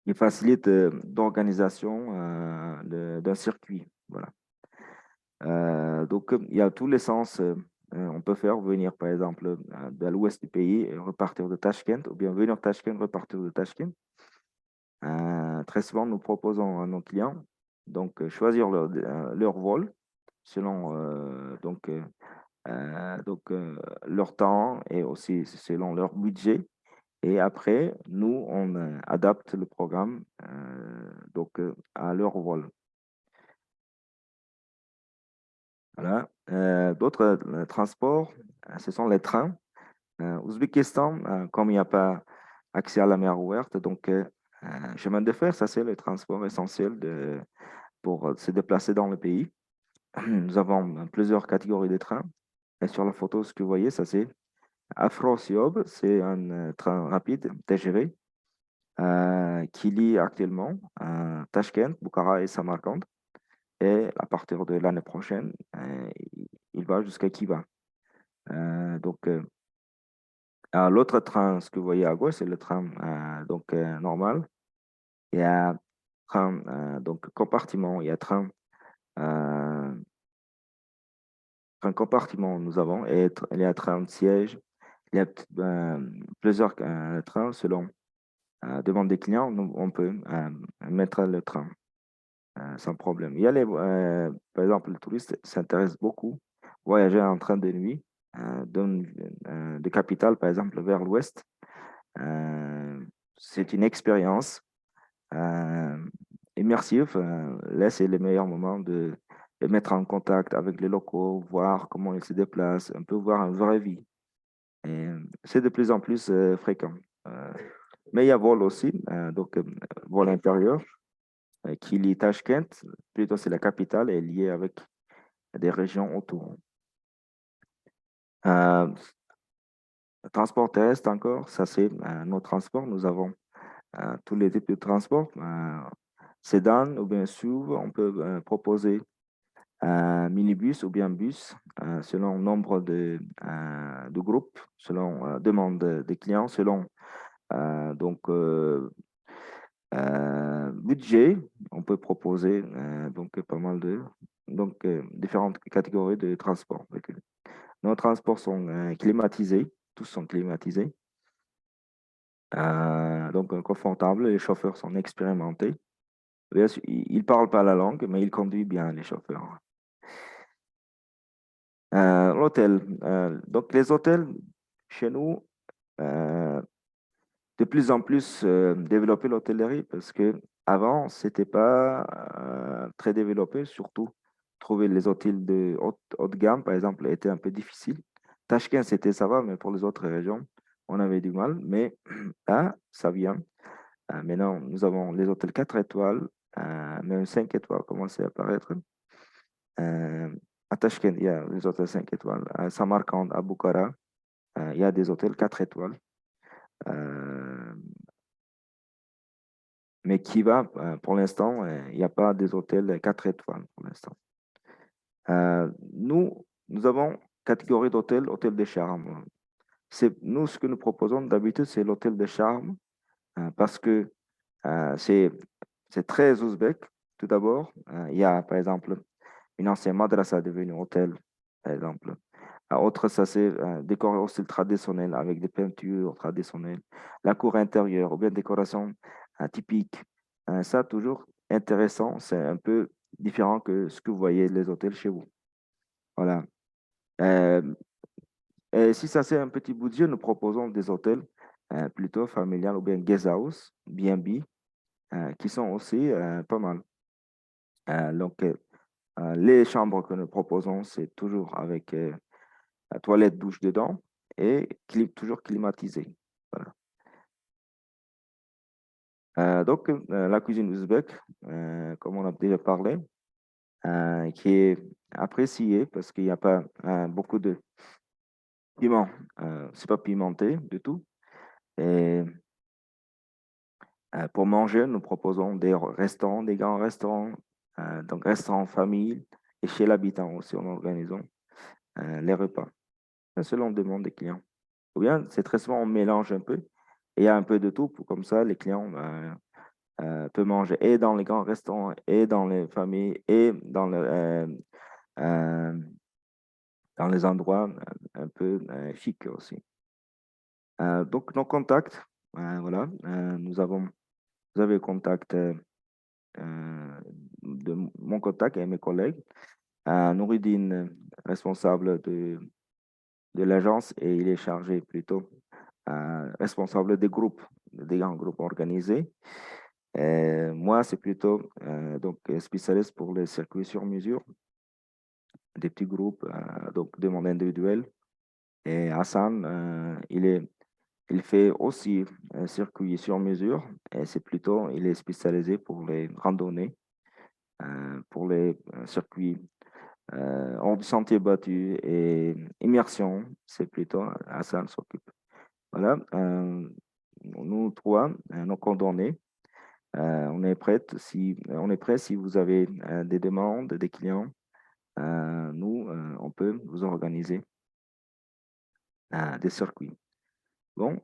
il facilite d'organisation d'un circuit. Voilà. Donc, il y a tous les sens. On peut faire venir, par exemple, de l'ouest du pays et repartir de Tashkent, ou bien venir de Tashkent, repartir de Tashkent. Très souvent, nous proposons à nos clients donc choisir leur vol selon leur temps et aussi selon leur budget. Et après, nous, on adapte le programme à leur vol. Voilà. D'autres transports, ce sont les trains. Ouzbékistan, comme il n'y a pas accès à la mer ouverte, donc chemin de fer, ça c'est le transport essentiel pour se déplacer dans le pays. Nous avons plusieurs catégories de trains. Et sur la photo, ce que vous voyez, ça c'est Afrosiob, c'est un train rapide, TGV, qui lie actuellement Tashkent, Bukhara et Samarkand. Et à partir de l'année prochaine, il va jusqu'à Kiva. Donc, l'autre train, ce que vous voyez à gauche, c'est le train normal. Il y a train donc compartiment, il y a euh, train compartiment nous avons et il y a train de siège. Il y a plusieurs trains selon demande des clients. On peut mettre le train sans problème. Par exemple, les touristes s'intéressent beaucoup voyager en train de nuit de capitale, par exemple, vers l'ouest. C'est une expérience immersive. Là, c'est le meilleur moment de mettre en contact avec les locaux, voir comment ils se déplacent, un peu voir une vraie vie. Et c'est de plus en plus fréquent. Mais il y a vol aussi, vol intérieur, qui lie Tashkent, plutôt c'est la capitale, est liée avec des régions autour. Euh, Transport terrestre encore, ça c'est nos transports. Nous avons tous les types de transports. Sédan ou bien SUV, on peut proposer un minibus ou bien bus selon le nombre de groupes, selon demande des clients, selon budget. On peut proposer donc pas mal de différentes catégories de transport. Nos transports sont climatisés, tous sont climatisés. Donc confortables, les chauffeurs sont expérimentés. Bien sûr, ils ne parlent pas la langue, mais ils conduisent bien, les chauffeurs. L'hôtel. Donc les hôtels, chez nous, de plus en plus développer l'hôtellerie parce que avant, c'était pas très développé, surtout trouver les hôtels de haute gamme, par exemple, était un peu difficile. Tashkent, c'était ça va, mais pour les autres régions, on avait du mal. Mais là, ça vient. Maintenant, nous avons les hôtels 4 étoiles, même 5 étoiles commencent à apparaître. Euh, à Tashkent, il y a les hôtels 5 étoiles. À Samarkand, à Bukhara, il y a des hôtels 4 étoiles. Euh, mais qui va, pour l'instant, il n'y a pas des hôtels 4 étoiles pour l'instant. Nous avons catégorie d'hôtels, hôtel de charme. Nous, ce que nous proposons d'habitude, c'est l'hôtel de charme parce que euh, c'est c'est très ouzbek, tout d'abord. Il y a, par exemple, une ancienne madrasa devenue hôtel, par exemple. Autre, ça c'est décor au style traditionnel avec des peintures traditionnelles. La cour intérieure ou bien décoration typique. Ça, toujours intéressant. C'est un peu différent que ce que vous voyez les hôtels chez vous. Voilà. Euh, et si ça c'est un petit budget, nous proposons des hôtels plutôt familiales ou bien guest house, B&B, qui sont aussi pas mal. Les chambres que nous proposons, c'est toujours avec toilette, douche dedans et toujours climatisé. Voilà. La cuisine ouzbek, comme on a déjà parlé, qui est appréciée parce qu'il n'y a pas beaucoup de piment. C'est pas pimenté du tout. Et pour manger, nous proposons des restaurants, des grands restaurants, donc restaurants famille et chez l'habitant aussi, en organisant les repas, selon demande des clients. Ou bien, c'est très souvent, on mélange un peu et il y a un peu de tout, comme ça, les clients peuvent manger et dans les grands restaurants, et dans les familles, et euh, dans les endroits un peu chics aussi. Donc, nos contacts, voilà, vous avez le contact de mon contact et mes collègues. Nouridine, responsable de l'agence, et il est chargé plutôt, responsable des groupes, des grands groupes organisés. Moi, c'est plutôt donc spécialiste pour les circuits sur mesure, des petits groupes, donc demande individuelle. Et Hassan, il fait aussi un circuit sur mesure, et c'est plutôt, il est spécialisé pour les randonnées, pour les circuits hors du sentier battu et immersion, c'est plutôt Hassan s'occupe. Voilà, nous trois, nos coordonnées, on est prêt si vous avez des demandes des clients. On peut vous organiser des circuits. Bon,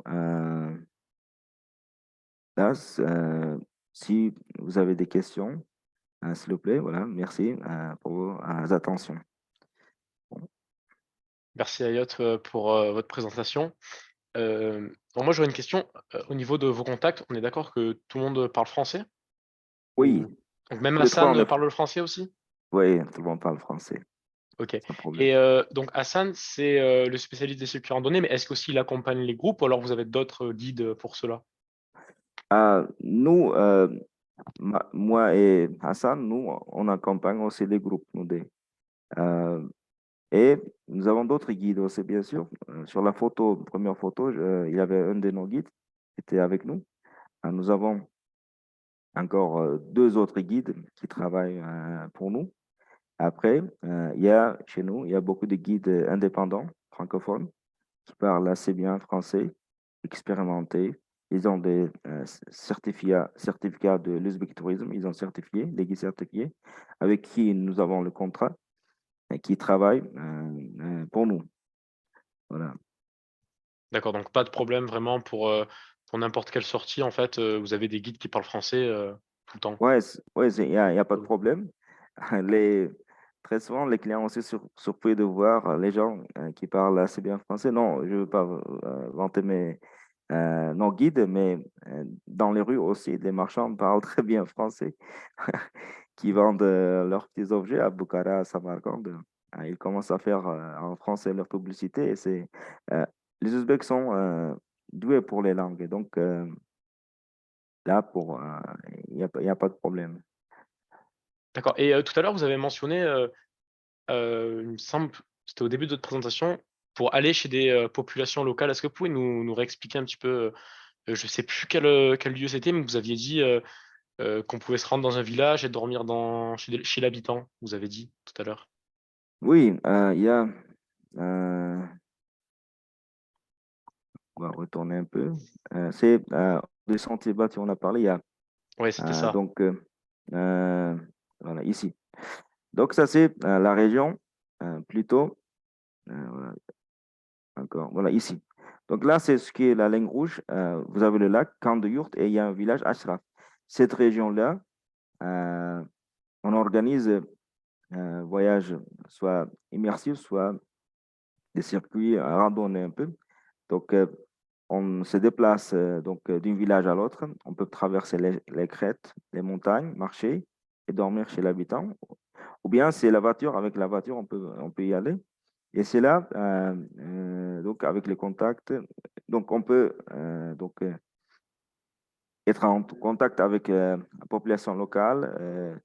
là, si vous avez des questions, s'il vous plaît, voilà, merci pour vos attentions. Bon. Merci Ayot pour votre présentation. Moi j'aurais une question. Au niveau de vos contacts, on est d'accord que tout le monde parle français? Oui, Ou... Donc même tous les trois, Hassan parle le français aussi? oui, tout le monde parle français, Ok. sans problème. Et donc Hassan, c'est le spécialiste des circuits randonnée, mais est-ce qu'aussi il accompagne les groupes ou alors vous avez d'autres guides pour cela? Nous, moi et Hassan, nous, on accompagne aussi les groupes, nous deux. Euh, et nous avons d'autres guides aussi, bien sûr. Sur la photo, première photo, il y avait un de nos guides qui était avec nous. Nous avons encore deux autres guides qui travaillent pour nous. Après, chez nous, il y a beaucoup de guides indépendants, francophones, qui parlent assez bien français, expérimentés. Ils ont des certificats de l'Uzbek Tourisme, ils ont certifié, des guides certifiés, avec qui nous avons le contrat et qui travaillent pour nous. Voilà. D'accord, donc pas de problème vraiment pour n'importe quelle sortie, en fait, vous avez des guides qui parlent français tout le temps. Ouais, il y a pas de problème. Les, Très souvent, les clients aussi surpris de voir les gens qui parlent assez bien français. Non, je ne veux pas vanter nos guides, mais dans les rues aussi, les marchands parlent très bien français, qui vendent leurs petits objets à Bukhara, à Samarkand. Ils commencent à faire en français leur publicité. Euh, les Ouzbeks sont doués pour les langues. Donc, là, il y a pas de problème. D'accord. Et tout à l'heure, vous avez mentionné, il me semble, c'était au début de votre présentation, pour aller chez des populations locales. Est-ce que vous pouvez nous réexpliquer un petit peu, je sais plus quel lieu c'était, mais vous aviez dit qu'on pouvait se rendre dans un village et dormir chez l'habitant, vous avez dit tout à l'heure. Oui, il y a, euh, on va retourner un peu. C'est des sentiers battus, on a parlé. Il y a Ouais, c'était ça. donc, euh, voilà, ici. Donc, ça, c'est la région, plutôt, voilà, encore, voilà, ici. Donc là, c'est ce qui est la ligne rouge. Vous avez le lac, Camp de Yourte, et il y a un village, Ashraf. Cette région-là, euh, on organise un voyage soit immersif, soit des circuits randonnés un peu. Donc, on se déplace d'un village à l'autre. On peut traverser les crêtes, les montagnes, marcher et dormir chez l'habitant. Ou bien, c'est la voiture. Avec la voiture, on peut y aller. Et c'est là, donc avec les contacts, donc on peut être en contact avec la population locale,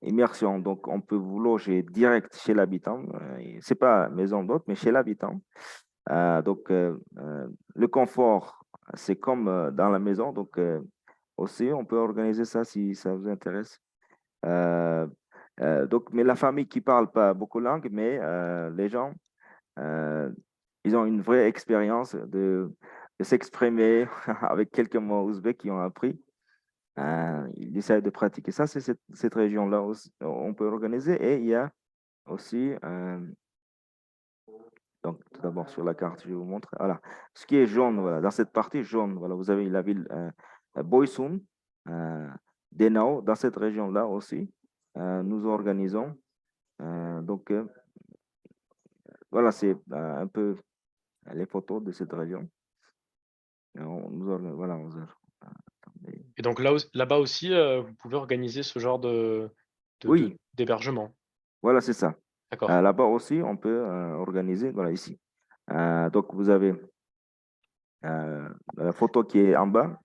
immersion. Donc, on peut vous loger direct chez l'habitant. C'est pas maison d'hôte, mais chez l'habitant. Le confort, c'est comme dans la maison. Donc, aussi, on peut organiser ça si ça vous intéresse. Euh, donc, mais la famille qui parle pas beaucoup de langues, mais les gens, euh, ils ont une vraie expérience de s'exprimer avec quelques mots ouzbeks qu'ils ont appris. Ils essayent de pratiquer ça. C'est cette région-là aussi, on peut organiser. Et il y a aussi, donc, tout d'abord, sur la carte, je vais vous montrer. Voilà. Ce qui est jaune, voilà, dans cette partie jaune, voilà, vous avez la ville Boysun, euh, Denao, dans cette région-là aussi. Nous organisons. Donc, voilà, c'est un peu les photos de cette région. Voilà, attendez. Et donc là-bas aussi, vous pouvez organiser ce genre Oui, d'hébergement. voilà, c'est ça. D'accord. Là-bas aussi, on peut organiser, voilà, ici. Donc, vous avez la photo qui est en bas,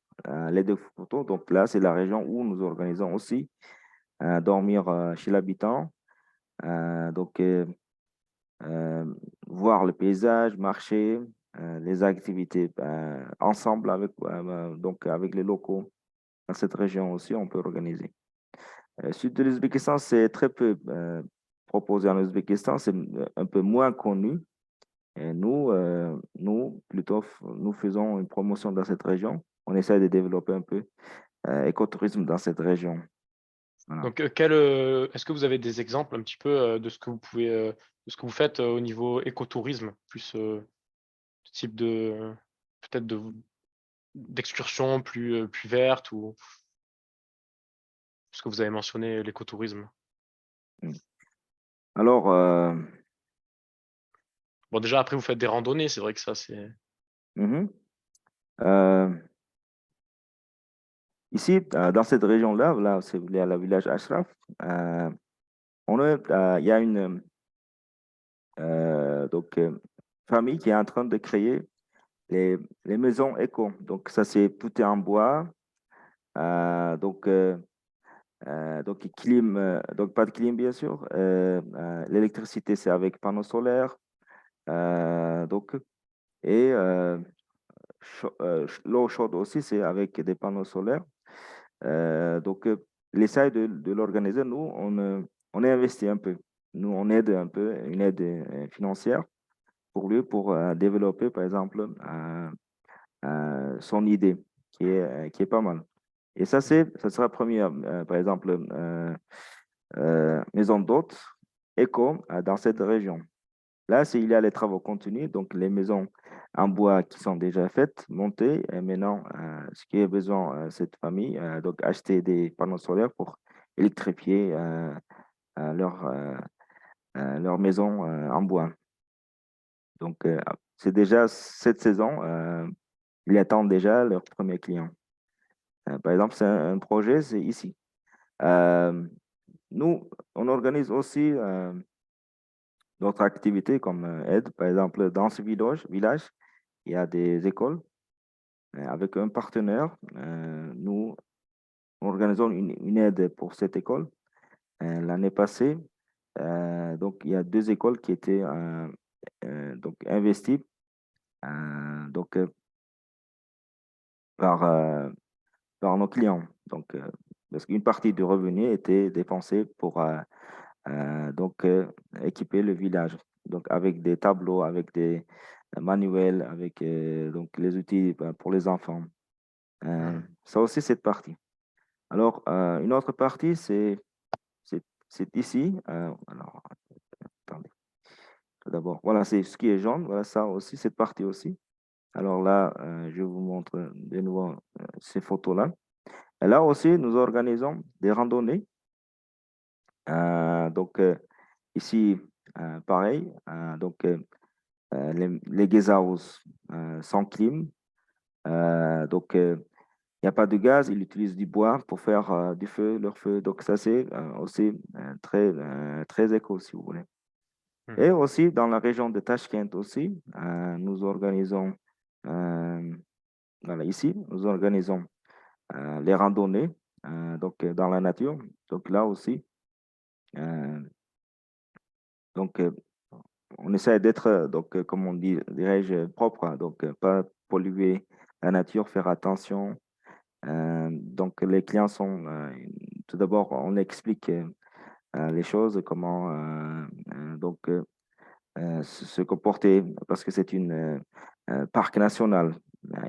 les deux photos. Donc là, c'est la région où nous organisons aussi dormir chez l'habitant. Donc, euh, voir le paysage, marcher, les activités ensemble donc avec les locaux. Dans cette région aussi, on peut organiser. Sud de l'Ouzbékistan, c'est très peu proposé en Ouzbékistan, c'est un peu moins connu. Et nous, plutôt, nous faisons une promotion dans cette région. On essaie de développer un peu écotourisme dans cette région. Voilà. Donc, est-ce que vous avez des exemples un petit peu de ce que de ce que vous faites au niveau écotourisme, plus ce type peut-être d'excursion plus verte ou ce que vous avez mentionné, l'écotourisme. Mm. Alors, Bon, déjà, après, vous faites des randonnées, c'est vrai que ça, c'est. mhm. Euh, Ici, dans cette région-là, là, c'est le village Ashraf, euh, il y a une famille qui est en train de créer les, les maisons éco. Donc, ça, c'est tout est en bois. Euh, donc, euh, donc pas de clim, bien sûr. L'électricité, c'est avec panneaux solaires. Donc, et l'eau chaude aussi, c'est avec des panneaux solaires. Donc, l'essaye de l'organiser, nous, on est investi un peu. Nous, on aide un peu, une aide financière pour lui, pour développer, par exemple, son idée, qui est pas mal. Et ça sera première, par exemple, maison d'hôtes, éco, dans cette région. Là, il y a les travaux continus, donc les maisons en bois qui sont déjà faites, montées. Et maintenant, ce qui est besoin, cette famille, donc acheter des panneaux solaires pour électrifier leur, leur maison en bois. Donc, c'est déjà cette saison, ils attendent déjà leurs premiers clients. Par exemple, c'est un projet, c'est ici. Euh, Nous, on organise aussi d'autres activités comme aide. Par exemple, dans ce village, il y a des écoles. avec un partenaire, nous organisons une aide pour cette école. L'année passée, donc, il y a deux écoles qui étaient donc investies donc, par, par nos clients. Donc, parce qu'une partie du revenu était dépensée pour donc, équiper le village. Donc, avec des tableaux, avec des manuels, avec donc, les outils pour les enfants. Mhm. Ça aussi, cette partie. Alors, une autre partie, c'est ici. Alors, attendez. Tout d'abord, voilà, c'est ce qui est jaune. Voilà, ça aussi, cette partie aussi. Alors là, je vous montre de nouveau ces photos-là. Et là aussi, nous organisons des randonnées. Donc, ici, pareil. Donc, les guest houses sans clim. Donc, il n'y a pas de gaz. Ils utilisent du bois pour faire du feu, leur feu. Donc, ça, c'est aussi très éco, si vous voulez. Et Mhm. aussi, dans la région de Tashkent aussi, nous organisons, voilà, ici, nous organisons les randonnées donc, dans la nature. Donc là aussi, euh, donc, on essaie d'être, donc, comme on dit, dirais-je, propre, hein. Donc, pas polluer la nature, faire attention. Donc, les clients sont, tout d'abord, on explique les choses, comment donc, se comporter, parce que c'est une parc national.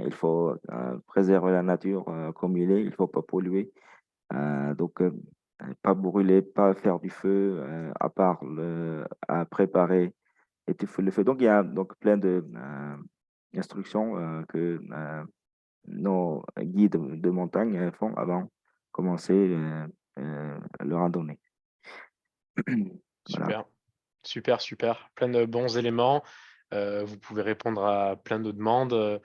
Il faut préserver la nature comme il est, il ne faut pas polluer. Donc, pas brûler, pas faire du feu, à part à préparer et tu fais le feu. Donc, il y a donc plein de instructions que nos guides de montagne font avant de commencer le randonnée. Voilà. Super, super, super. Plein de bons éléments. Vous pouvez répondre à plein de demandes.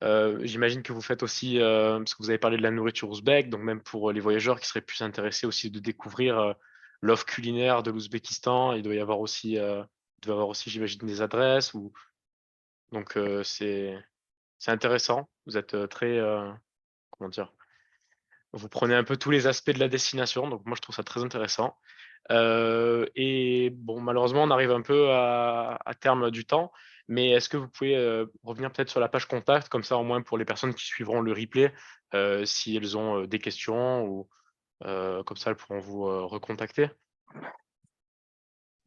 J'imagine que vous faites aussi, parce que vous avez parlé de la nourriture ouzbek, donc même pour les voyageurs qui seraient plus intéressés aussi de découvrir l'offre culinaire de l'Ouzbékistan, il doit y avoir aussi, j'imagine, des adresses. Donc c'est intéressant. Vous êtes très, comment dire, vous prenez un peu tous les aspects de la destination, donc moi je trouve ça très intéressant. Et bon, malheureusement, on arrive un peu à terme du temps, mais est-ce que vous pouvez revenir peut-être sur la page contact, comme ça au moins pour les personnes qui suivront le replay, si elles ont des questions ou comme ça elles pourront vous recontacter.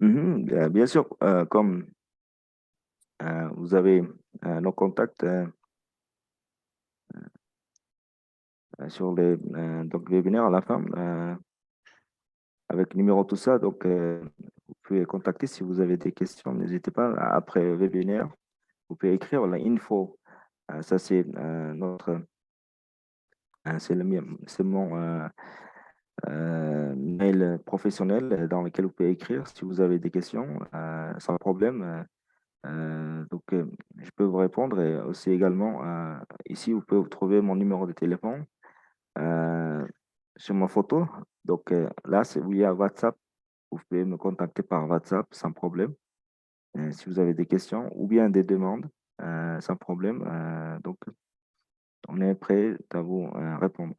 Mhm, bien sûr, comme vous avez nos contacts sur les donc, webinaires à la fin, avec numéro tout ça, donc vous pouvez contacter si vous avez des questions. N'hésitez pas, après le webinaire, vous pouvez écrire la info. Ça, c'est notre, c'est le mien, c'est mon mail professionnel dans lequel vous pouvez écrire si vous avez des questions sans problème. Donc, je peux vous répondre et aussi également, ici, vous pouvez trouver mon numéro de téléphone euh, sur ma photo. Donc, là, c'est où il y a WhatsApp. Vous pouvez me contacter par WhatsApp sans problème si vous avez des questions ou bien des demandes sans problème. Donc, on est prêt à vous répondre.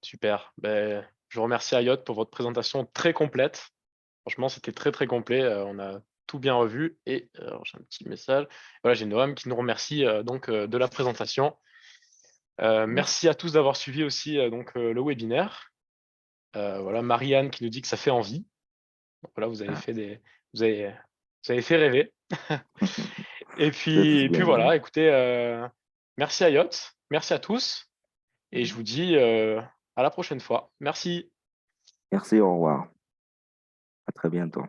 Super. Ben, je vous remercie Ayot pour votre présentation très complète. Franchement, c'était très très complet. On a tout bien revu. Et alors, j'ai un petit message. Voilà, j'ai Noam qui nous remercie donc de la présentation. Merci. Merci à tous d'avoir suivi aussi le webinaire. Voilà, Marianne qui nous dit que ça fait envie. Donc, voilà, Ah, vous avez, vous avez fait rêver. vous êtes tous Et puis bienvenus. voilà, écoutez, merci à Yacht, merci à tous, et je vous dis à la prochaine fois. Merci. Merci, au revoir. À très bientôt.